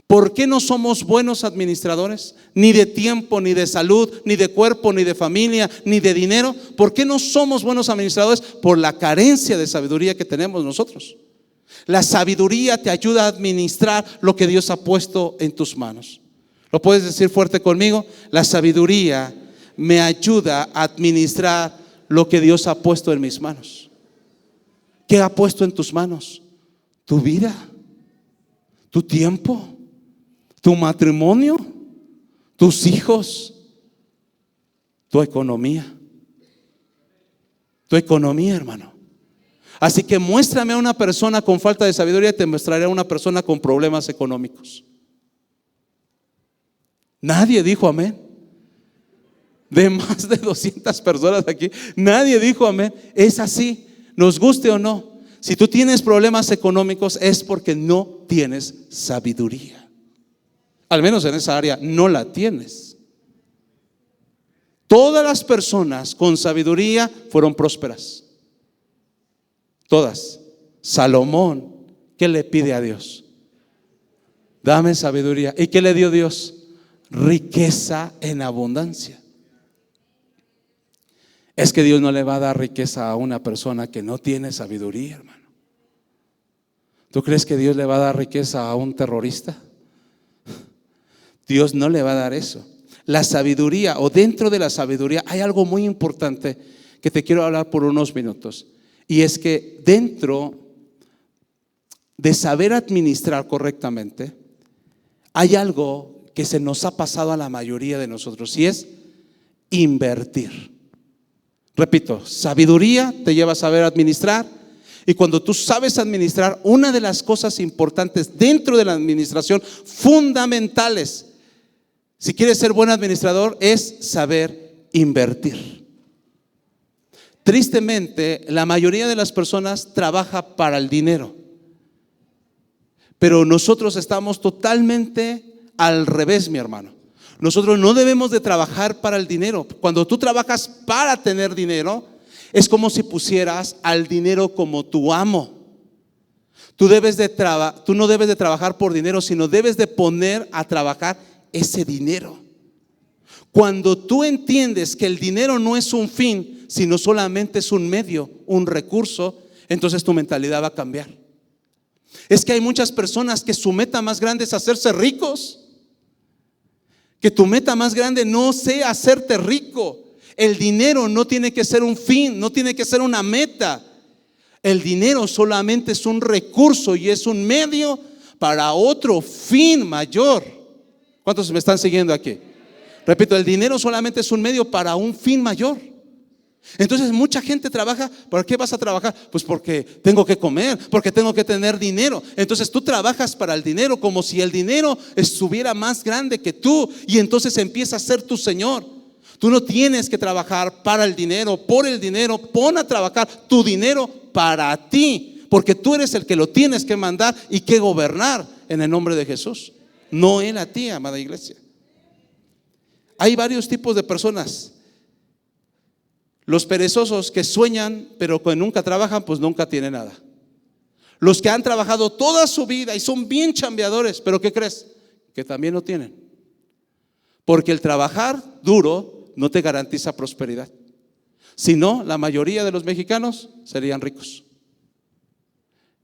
¿por qué no somos buenos administradores? Ni de tiempo, ni de salud, ni de cuerpo, ni de familia, ni de dinero. ¿Por qué no somos buenos administradores? Por la carencia de sabiduría que tenemos nosotros. La sabiduría te ayuda a administrar lo que Dios ha puesto en tus manos. ¿Lo puedes decir fuerte conmigo? La sabiduría me ayuda a administrar lo que Dios ha puesto en mis manos. ¿Qué ha puesto en tus manos? Tu vida, tu tiempo, tu matrimonio, tus hijos, tu economía. Tu economía, hermano. Así que muéstrame a una persona con falta de sabiduría y te mostraré a una persona con problemas económicos. Nadie dijo amén. De más de 200 personas aquí, nadie dijo amén. Es así, nos guste o no. Si tú tienes problemas económicos es porque no tienes sabiduría. Al menos en esa área no la tienes. Todas las personas con sabiduría fueron prósperas. Todas. Salomón, ¿qué le pide a Dios? Dame sabiduría. ¿Y qué le dio Dios? Riqueza en abundancia. Es que Dios no le va a dar riqueza a una persona que no tiene sabiduría, hermano. ¿Tú crees que Dios le va a dar riqueza a un terrorista? Dios no le va a dar eso. La sabiduría, o dentro de la sabiduría, hay algo muy importante que te quiero hablar por unos minutos. Y es que dentro de saber administrar correctamente, hay algo que se nos ha pasado a la mayoría de nosotros, y es invertir. Repito, sabiduría te lleva a saber administrar. Y cuando tú sabes administrar, una de las cosas importantes dentro de la administración, fundamentales, si quieres ser buen administrador, es saber invertir. Tristemente, la mayoría de las personas trabaja para el dinero, pero nosotros estamos totalmente al revés, mi hermano. Nosotros no debemos de trabajar para el dinero. Cuando tú trabajas para tener dinero, es como si pusieras al dinero como tu amo. Tú no debes de trabajar por dinero, sino debes de poner a trabajar ese dinero. Cuando tú entiendes que el dinero no es un fin, sino solamente es un medio, un recurso, entonces tu mentalidad va a cambiar. Es que hay muchas personas que su meta más grande es hacerse ricos. Que tu meta más grande no sea hacerte rico. El dinero no tiene que ser un fin, no tiene que ser una meta. El dinero solamente es un recurso y es un medio para otro fin mayor. ¿Cuántos me están siguiendo aquí? Repito, el dinero solamente es un medio para un fin mayor. Entonces mucha gente trabaja. ¿Para qué vas a trabajar? Pues porque tengo que comer, porque tengo que tener dinero. Entonces tú trabajas para el dinero como si el dinero estuviera más grande que tú, y entonces empieza a ser tu señor. Tú no tienes que trabajar para el dinero, por el dinero. Pon a trabajar tu dinero para ti, porque tú eres el que lo tienes que mandar y que gobernar en el nombre de Jesús, no Él a ti, amada iglesia. Hay varios tipos de personas. Los perezosos que sueñan pero que nunca trabajan, pues nunca tienen nada. Los que han trabajado toda su vida y son bien chambeadores, pero ¿qué crees? Que también lo tienen. Porque el trabajar duro no te garantiza prosperidad. Si no, la mayoría de los mexicanos serían ricos.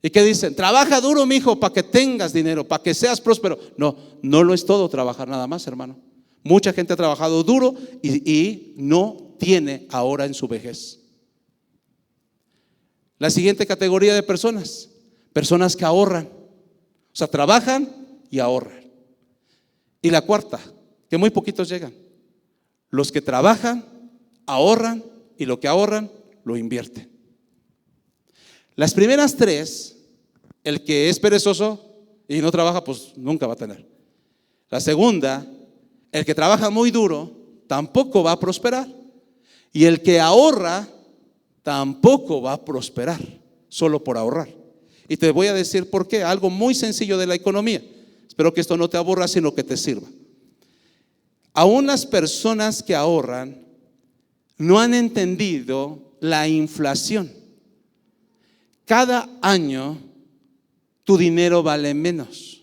¿Y qué dicen? Trabaja duro, mijo, para que tengas dinero, para que seas próspero. No, no lo es todo trabajar nada más, hermano. Mucha gente ha trabajado duro y no tiene ahora en su vejez. La siguiente categoría de personas que ahorran. O sea, trabajan y ahorran. Y la cuarta, que muy poquitos llegan. Los que trabajan, ahorran, y lo que ahorran lo invierten. Las primeras tres, el que es perezoso y no trabaja, pues nunca va a tener. La segunda, el que trabaja muy duro tampoco va a prosperar, y el que ahorra tampoco va a prosperar solo por ahorrar. Y te voy a decir por qué, algo muy sencillo de la economía. Espero que esto no te aburra, sino que te sirva. Aún las personas que ahorran no han entendido la inflación. Cada año tu dinero vale menos.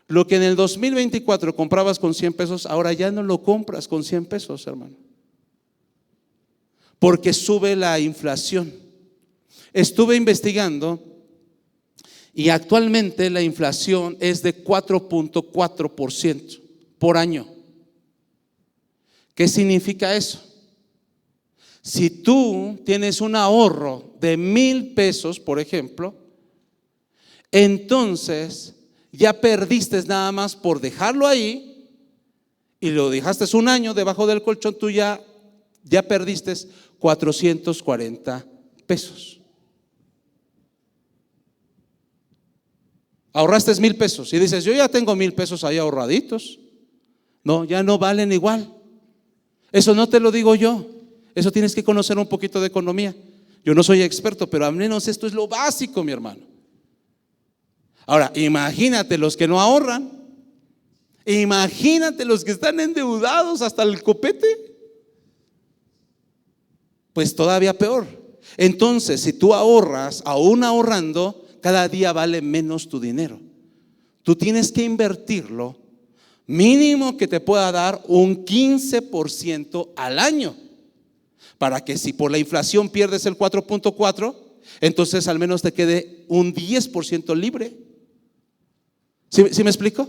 Lo que en el 2024 comprabas con 100 pesos, ahora ya no lo compras con 100 pesos, hermano. Porque sube la inflación. Estuve investigando y actualmente la inflación es de 4.4% por año. ¿Qué significa eso? Si tú tienes un ahorro de 1,000 pesos, por ejemplo, entonces ya perdiste nada más por dejarlo ahí, y lo dejaste un año debajo del colchón, tú ya perdiste 440 pesos. Ahorraste 1,000 pesos y dices, yo ya tengo 1,000 pesos ahí ahorraditos. No, ya no valen igual. Eso no te lo digo yo. Eso tienes que conocer un poquito de economía. Yo no soy experto, pero al menos esto es lo básico, mi hermano. Ahora, imagínate los que no ahorran. Imagínate los que están endeudados hasta el copete. Pues todavía peor. Entonces, si tú ahorras, aún ahorrando, cada día vale menos tu dinero. Tú tienes que invertirlo, mínimo que te pueda dar un 15% al año, para que si por la inflación pierdes el 4.4, entonces al menos te quede un 10% libre. ¿Sí me explico?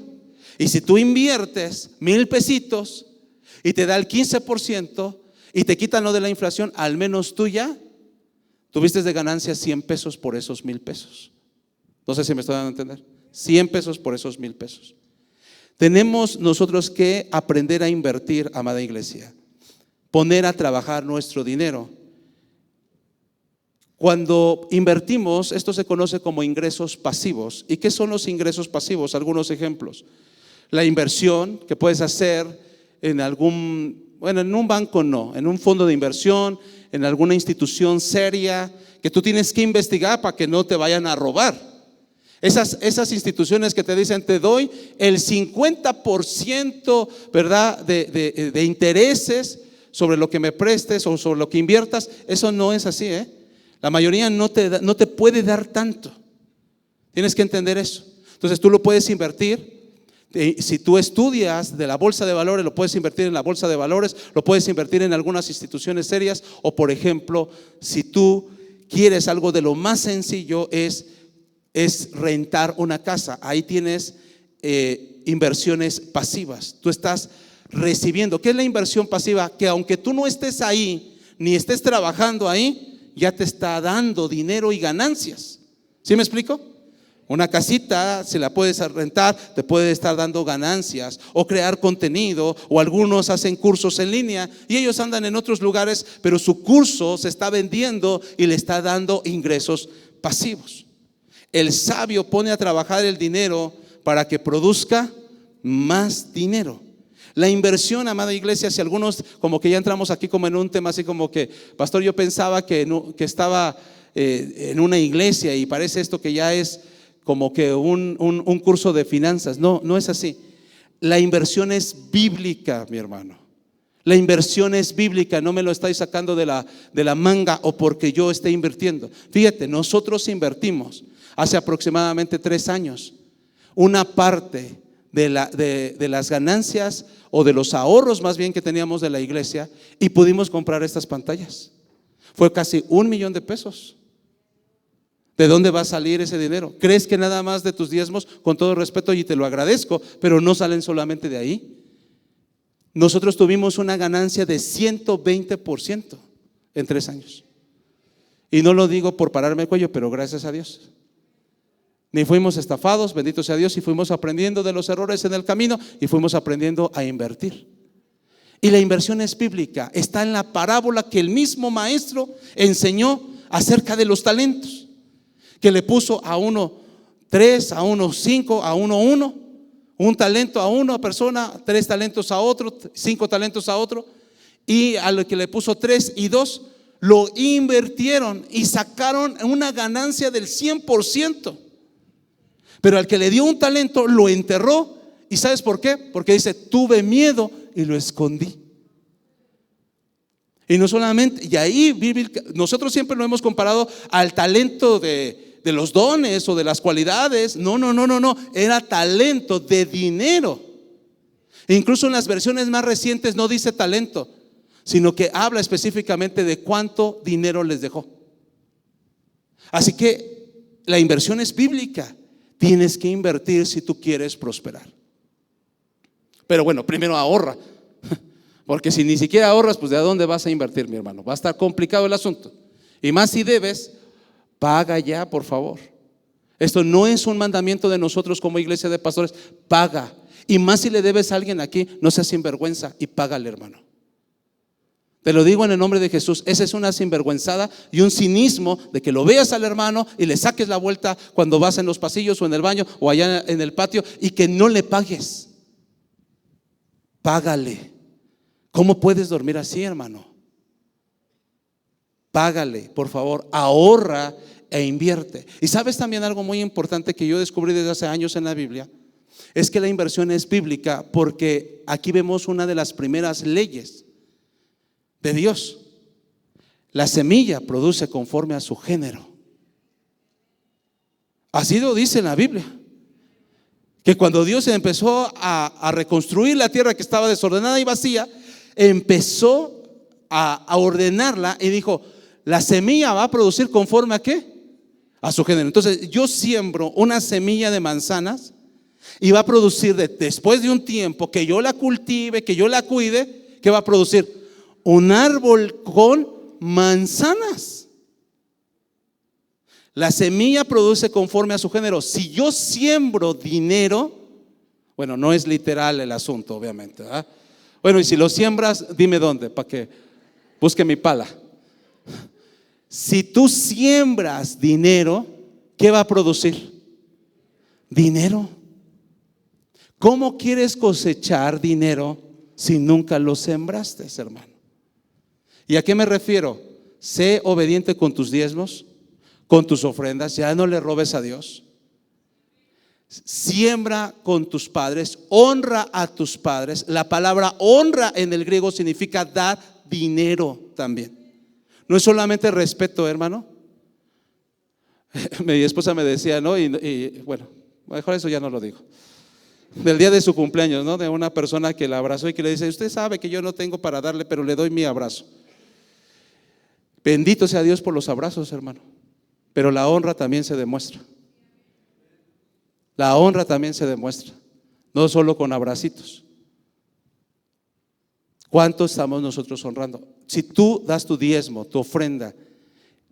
Y si tú inviertes 1,000 pesitos y te da el 15% y te quitan lo de la inflación, al menos tú ya tuviste de ganancia 100 pesos por esos 1,000 pesos. No sé si me estoy dando a entender. 100 pesos por esos 1,000 pesos. Tenemos nosotros que aprender a invertir, amada iglesia, poner a trabajar nuestro dinero. Cuando invertimos, esto se conoce como ingresos pasivos. ¿Y qué son los ingresos pasivos? Algunos ejemplos. La inversión que puedes hacer en en un banco no, en un fondo de inversión, en alguna institución seria, que tú tienes que investigar para que no te vayan a robar. Esas instituciones que te dicen, te doy el 50%, ¿verdad?, de intereses sobre lo que me prestes o sobre lo que inviertas. Eso no es así, ¿eh? La mayoría no te puede dar tanto. Tienes que entender eso. Entonces tú lo puedes invertir. Si tú estudias de la bolsa de valores, lo puedes invertir en la bolsa de valores, lo puedes invertir en algunas instituciones serias. O por ejemplo, si tú quieres algo de lo más sencillo, es rentar una casa. Ahí tienes inversiones pasivas. Tú estás recibiendo. ¿Qué es la inversión pasiva? Que aunque tú no estés ahí, ni estés trabajando ahí, ya te está dando dinero y ganancias. ¿Sí me explico? Una casita, si la puedes rentar, te puede estar dando ganancias, o crear contenido, o algunos hacen cursos en línea y ellos andan en otros lugares, pero su curso se está vendiendo y le está dando ingresos pasivos. El sabio pone a trabajar el dinero para que produzca más dinero. La inversión, amada iglesia, si algunos como que ya entramos aquí como en un tema así como que, pastor, yo pensaba que estaba en una iglesia y parece esto que ya es como que un curso de finanzas. No, no es así. La inversión es bíblica, mi hermano. La inversión es bíblica, no me lo estáis sacando de la manga o porque yo esté invirtiendo. Fíjate, nosotros invertimos hace aproximadamente 3 años una parte de las ganancias o de los ahorros más bien que teníamos de la iglesia y pudimos comprar estas pantallas. Fue casi $1,000,000. ¿De dónde va a salir ese dinero? ¿Crees que nada más de tus diezmos? Con todo respeto, y te lo agradezco, pero no salen solamente de ahí. Nosotros tuvimos una ganancia de 120% en 3 años. Y no lo digo por pararme el cuello, pero gracias a Dios. Ni fuimos estafados, bendito sea Dios, y fuimos aprendiendo de los errores en el camino y fuimos aprendiendo a invertir. Y la inversión es bíblica, está en la parábola que el mismo maestro enseñó acerca de los talentos, que le puso a uno 3, a uno 5, a uno 1, un talento a una persona, 3 talentos a otro, 5 talentos a otro, y a lo que le puso 3 y 2, lo invirtieron y sacaron una ganancia del 100%. Pero al que le dio un talento lo enterró. ¿Y sabes por qué? Porque dice, tuve miedo y lo escondí. Y no solamente, y ahí nosotros siempre lo hemos comparado al talento de los dones o de las cualidades. No, era talento de dinero. E incluso en las versiones más recientes no dice talento, sino que habla específicamente de cuánto dinero les dejó. Así que la inversión es bíblica. Tienes que invertir si tú quieres prosperar. Pero bueno, primero ahorra, porque si ni siquiera ahorras, pues ¿de dónde vas a invertir, mi hermano? Va a estar complicado el asunto. Y más si debes, paga ya, por favor. Esto no es un mandamiento de nosotros como iglesia de pastores. Paga. Y más si le debes a alguien aquí, no seas sinvergüenza y págale, hermano. Te lo digo en el nombre de Jesús. Esa es una sinvergüenzada y un cinismo de que lo veas al hermano y le saques la vuelta cuando vas en los pasillos o en el baño o allá en el patio y que no le pagues. Págale. ¿Cómo puedes dormir así, hermano? Págale, por favor, ahorra e invierte. Y sabes también algo muy importante que yo descubrí desde hace años en la Biblia, es que la inversión es bíblica porque aquí vemos una de las primeras leyes de Dios. La semilla produce conforme a su género. Así lo dice en la Biblia, que cuando Dios empezó a reconstruir la tierra que estaba desordenada y vacía, empezó a ordenarla y dijo, la semilla va a producir conforme a ¿qué? A su género. Entonces yo siembro una semilla de manzanas y va a producir después de un tiempo que yo la cultive, que yo la cuide, ¿qué va a producir? Un árbol con manzanas. La semilla produce conforme a su género. Si yo siembro dinero, bueno, no es literal el asunto, obviamente, ¿verdad? Bueno, y si lo siembras, dime dónde, para que busque mi pala. Si tú siembras dinero, ¿qué va a producir? Dinero. ¿Cómo quieres cosechar dinero si nunca lo sembraste, hermano? ¿Y a qué me refiero? Sé obediente con tus diezmos, con tus ofrendas, ya no le robes a Dios. Siembra con tus padres, honra a tus padres. La palabra honra en el griego significa dar dinero también. No es solamente respeto, hermano. Mi esposa me decía, ¿no? Y bueno, mejor eso ya no lo digo. Del día de su cumpleaños, ¿no? De una persona que la abrazó y que le dice, usted sabe que yo no tengo para darle, pero le doy mi abrazo. Bendito sea Dios por los abrazos, hermano. Pero la honra también se demuestra. La honra también se demuestra, no solo con abracitos. ¿Cuánto estamos nosotros honrando? Si tú das tu diezmo, tu ofrenda,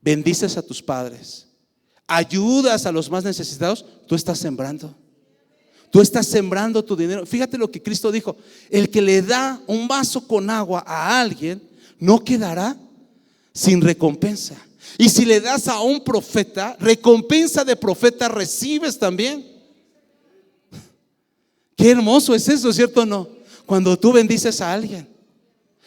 bendices a tus padres, ayudas a los más necesitados, tú estás sembrando. Tú estás sembrando tu dinero. Fíjate lo que Cristo dijo: el que le da un vaso con agua a alguien no quedará sin recompensa. Y si le das a un profeta, recompensa de profeta recibes también. Qué hermoso es eso, ¿cierto o no? Cuando tú bendices a alguien.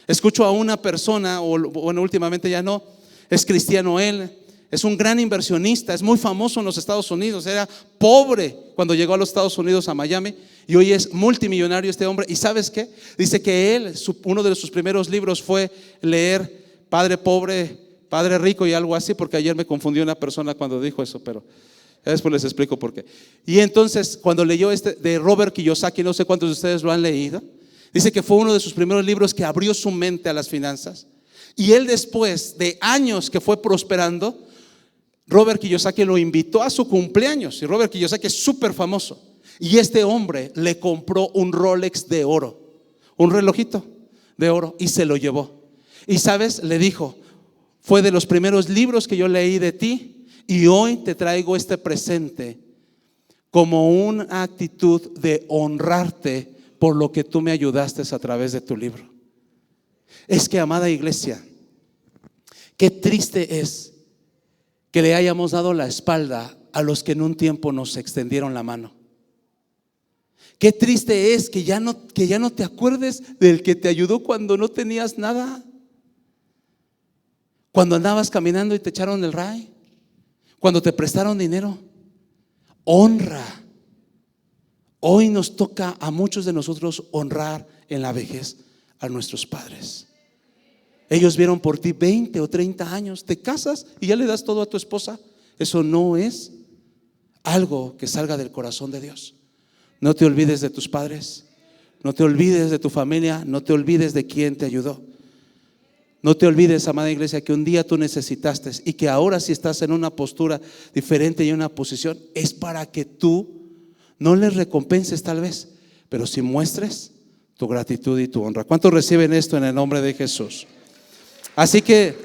Escucho a una persona, o bueno, últimamente ya no, es cristiano él, es un gran inversionista, es muy famoso en los Estados Unidos. Era pobre cuando llegó a los Estados Unidos, a Miami, y hoy es multimillonario este hombre. ¿Y sabes qué? Dice que él, uno de sus primeros libros fue leer Padre Pobre, Padre Rico y algo así, porque ayer me confundió una persona cuando dijo eso, pero después les explico por qué. Y entonces cuando leyó este de Robert Kiyosaki, no sé cuántos de ustedes lo han leído, dice que fue uno de sus primeros libros que abrió su mente a las finanzas. Y él, después de años que fue prosperando, Robert Kiyosaki lo invitó a su cumpleaños. Y Robert Kiyosaki es súper famoso. Y este hombre le compró un Rolex de oro, un relojito de oro, y se lo llevó. Y sabes, le dijo: fue de los primeros libros que yo leí de ti, y hoy te traigo este presente como una actitud de honrarte por lo que tú me ayudaste a través de tu libro. Es que, amada iglesia, qué triste es que le hayamos dado la espalda a los que en un tiempo nos extendieron la mano. Qué triste es que ya no te acuerdes del que te ayudó cuando no tenías nada, cuando andabas caminando y te echaron el ray, cuando te prestaron dinero. Honra. Hoy nos toca a muchos de nosotros honrar en la vejez a nuestros padres. Ellos vieron por ti 20 o 30 años, te casas y ya le das todo a tu esposa. Eso no es algo que salga del corazón de Dios. No te olvides de tus padres, no te olvides de tu familia, no te olvides de quien te ayudó. No te olvides, amada iglesia, que un día tú necesitaste, y que ahora, si estás en una postura diferente y en una posición, es para que tú no les recompenses tal vez, pero si muestres tu gratitud y tu honra. ¿Cuántos reciben esto en el nombre de Jesús? Así que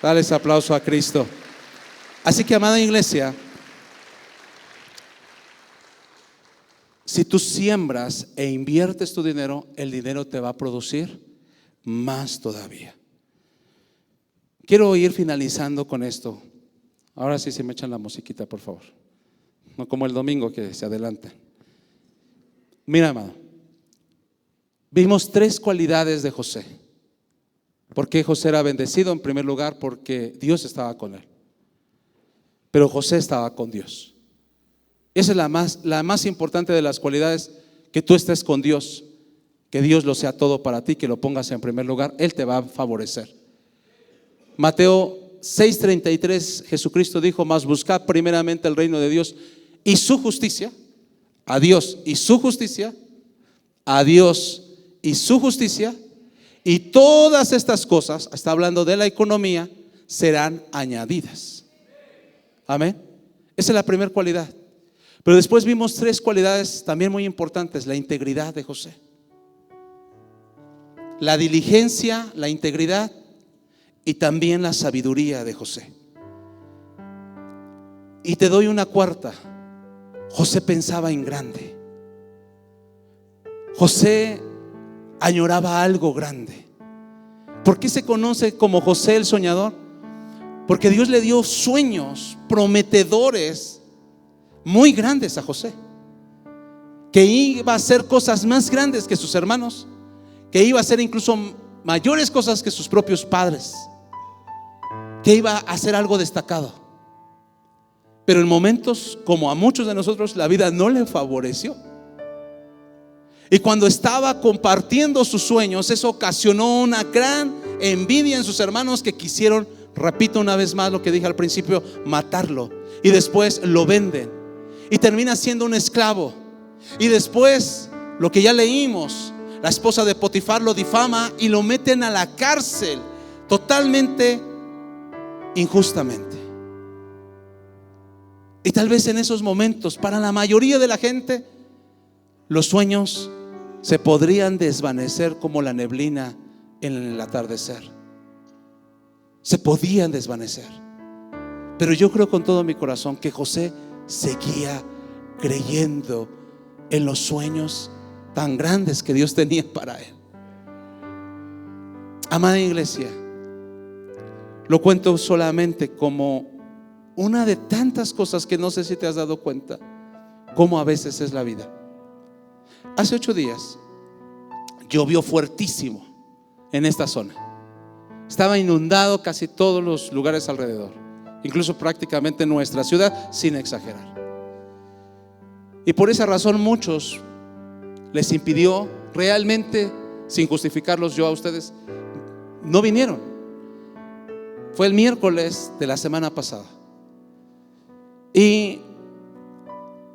dale ese aplauso a Cristo. Así que, amada iglesia, si tú siembras e inviertes tu dinero, el dinero te va a producir más todavía. Quiero ir finalizando con esto. Ahora sí, se me echan la musiquita, por favor. No como el domingo que se adelanta. Mira, amado, vimos 3 cualidades de José. ¿Por qué José era bendecido? En primer lugar, porque Dios estaba con él. Pero José estaba con Dios. Esa es la más importante de las cualidades: que tú estés con Dios, que Dios lo sea todo para ti, que lo pongas en primer lugar. Él te va a favorecer. Mateo 6:33, Jesucristo dijo: mas buscad primeramente el reino de Dios y su justicia. A Dios y su justicia, a Dios y su justicia, y todas estas cosas, está hablando de la economía, serán añadidas. Amén. Esa es la primera cualidad. Pero después vimos 3 cualidades también muy importantes: la integridad de José, la diligencia, la integridad y también la sabiduría de José. Y te doy una cuarta: José pensaba en grande. José añoraba algo grande. ¿Por qué se conoce como José el soñador? Porque Dios le dio sueños prometedores muy grandes a José, que iba a hacer cosas más grandes que sus hermanos, que iba a hacer incluso mayores cosas que sus propios padres, que iba a hacer algo destacado. Pero en momentos, como a muchos de nosotros, la vida no le favoreció. Y cuando estaba compartiendo sus sueños, eso ocasionó una gran envidia en sus hermanos, que quisieron, repito una vez más lo que dije al principio, matarlo. Y después lo venden y termina siendo un esclavo. Y después, lo que ya leímos, la esposa de Potifar lo difama y lo meten a la cárcel totalmente injustamente. Y tal vez en esos momentos, para la mayoría de la gente, los sueños se podrían desvanecer como la neblina en el atardecer. Se podían desvanecer. Pero yo creo con todo mi corazón que José seguía creyendo en los sueños tan grandes que Dios tenía para él. Amada iglesia, lo cuento solamente como una de tantas cosas que no sé si te has dado cuenta cómo a veces es la vida. Hace 8 días llovió fuertísimo en esta zona. Estaba inundado casi todos los lugares alrededor, incluso prácticamente nuestra ciudad, sin exagerar. Y por esa razón muchos les impidió realmente, sin justificarlos yo a ustedes, no vinieron. Fue el miércoles de la semana pasada. Y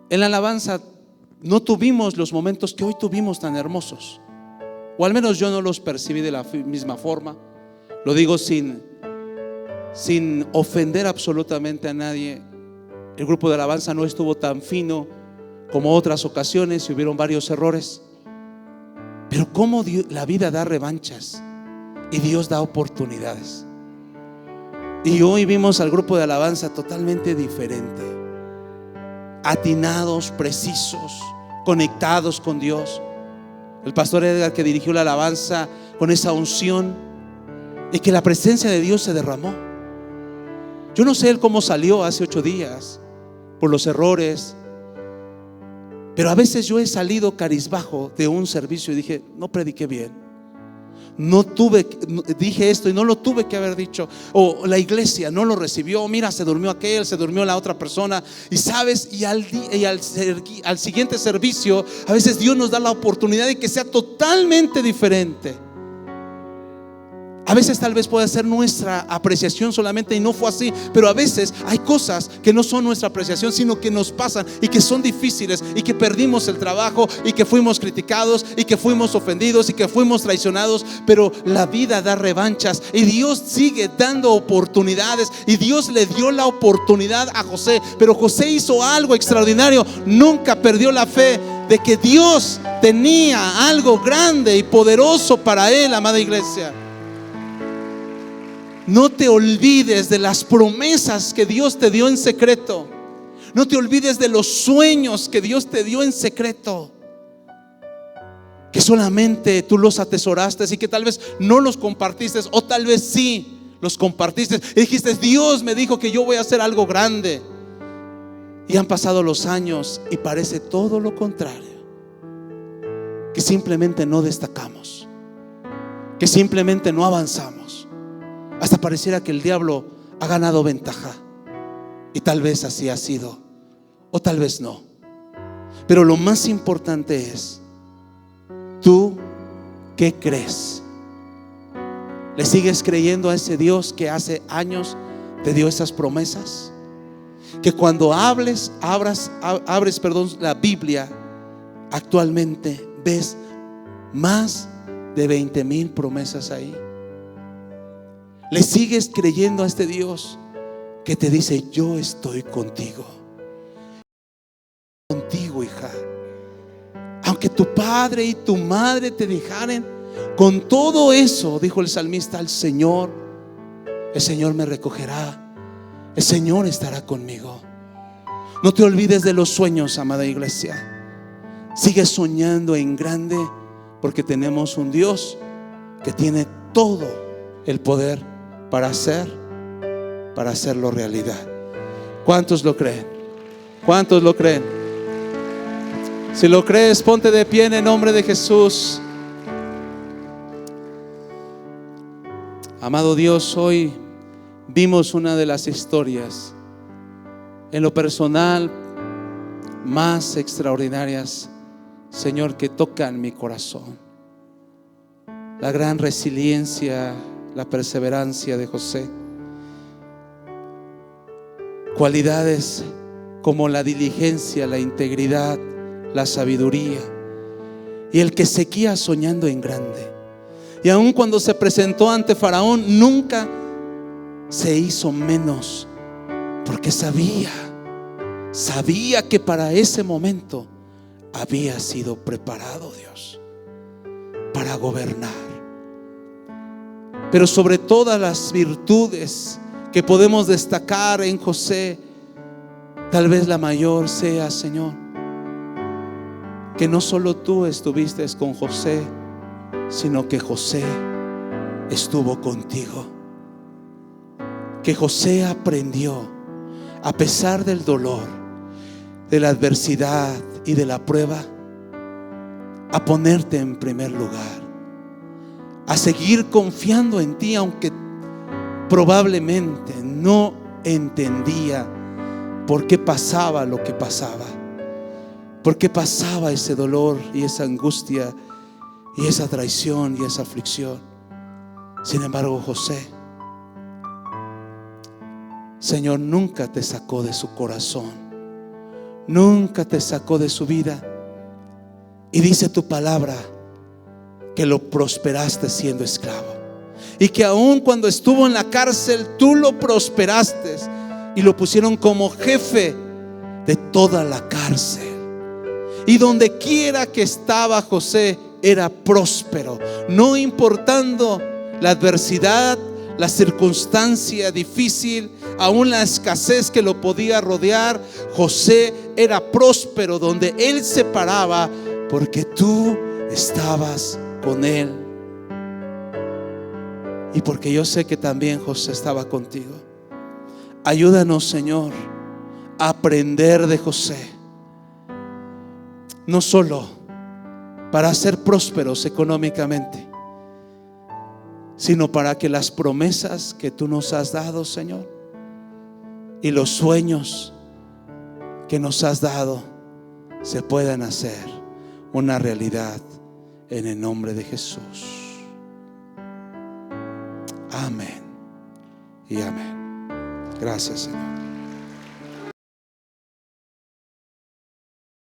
en la alabanza no tuvimos los momentos que hoy tuvimos tan hermosos, o al menos yo no los percibí de la misma forma. Lo digo sin ofender absolutamente a nadie. El grupo de alabanza no estuvo tan fino como otras ocasiones y hubieron varios errores. Pero cómo la vida da revanchas y Dios da oportunidades. Y hoy vimos al grupo de alabanza totalmente diferente, atinados, precisos, conectados con Dios. El pastor Edgar, que dirigió la alabanza con esa unción, y que la presencia de Dios se derramó. Yo no sé él cómo salió hace 8 días por los errores, pero a veces yo he salido cabizbajo de un servicio y dije: no prediqué bien, dije esto y no lo tuve que haber dicho, o la iglesia no lo recibió, mira, se durmió aquel, se durmió la otra persona. Y sabes, al siguiente servicio a veces Dios nos da la oportunidad de que sea totalmente diferente. A veces tal vez puede ser nuestra apreciación solamente y no fue así, pero a veces hay cosas que no son nuestra apreciación, sino que nos pasan y que son difíciles, y que perdimos el trabajo, y que fuimos criticados, y que fuimos ofendidos, y que fuimos traicionados. Pero la vida da revanchas y Dios sigue dando oportunidades, y Dios le dio la oportunidad a José. Pero José hizo algo extraordinario, nunca perdió la fe de que Dios tenía algo grande y poderoso para él. Amada iglesia, no te olvides de las promesas que Dios te dio en secreto. No te olvides de los sueños que Dios te dio en secreto, que solamente tú los atesoraste y que tal vez no los compartiste, o tal vez sí los compartiste y dijiste: Dios me dijo que yo voy a hacer algo grande. Y han pasado los años y parece todo lo contrario, que simplemente no destacamos, que simplemente no avanzamos. Hasta pareciera que el diablo ha ganado ventaja. Y tal vez así ha sido, o tal vez no. Pero lo más importante es: ¿tú qué crees? ¿Le sigues creyendo a ese Dios que hace años te dio esas promesas? Que cuando abres la Biblia, actualmente ves más de 20,000 promesas ahí. ¿Le sigues creyendo a este Dios que te dice: yo estoy contigo? Contigo, hija. Aunque tu padre y tu madre te dejaren, con todo eso, dijo el salmista, el Señor me recogerá, el Señor estará conmigo. No te olvides de los sueños, amada iglesia. Sigue soñando en grande, porque tenemos un Dios que tiene todo el poder para hacerlo realidad. ¿Cuántos lo creen? ¿Cuántos lo creen? Si lo crees, ponte de pie en el nombre de Jesús. Amado Dios, hoy vimos una de las historias, en lo personal, más extraordinarias, Señor, que tocan mi corazón. La gran resiliencia, la perseverancia de José. Cualidades como la diligencia, la integridad, la sabiduría, y el que seguía soñando en grande. Y aun cuando se presentó ante Faraón, nunca se hizo menos, porque sabía que para ese momento había sido preparado Dios para gobernar. Pero sobre todas las virtudes que podemos destacar en José, tal vez la mayor sea, Señor, que no solo tú estuviste con José, sino que José estuvo contigo. Que José aprendió, a pesar del dolor, de la adversidad y de la prueba, a ponerte en primer lugar, a seguir confiando en ti, aunque probablemente no entendía por qué pasaba lo que pasaba, por qué pasaba ese dolor y esa angustia y esa traición y esa aflicción. Sin embargo, José, Señor, nunca te sacó de su corazón, nunca te sacó de su vida. Y dice tu palabra que lo prosperaste siendo esclavo, y que aun cuando estuvo en la cárcel, tú lo prosperaste y lo pusieron como jefe de toda la cárcel. Y donde quiera que estaba José, era próspero, no importando la adversidad, la circunstancia difícil, aún la escasez que lo podía rodear. José era próspero donde él se paraba, porque tú estabas con él. Y porque yo sé que también José estaba contigo. Ayúdanos, Señor, a aprender de José, no solo para ser prósperos económicamente, sino para que las promesas que tú nos has dado, Señor, y los sueños que nos has dado se puedan hacer una realidad en el nombre de Jesús. Amén y amén. Gracias, Señor.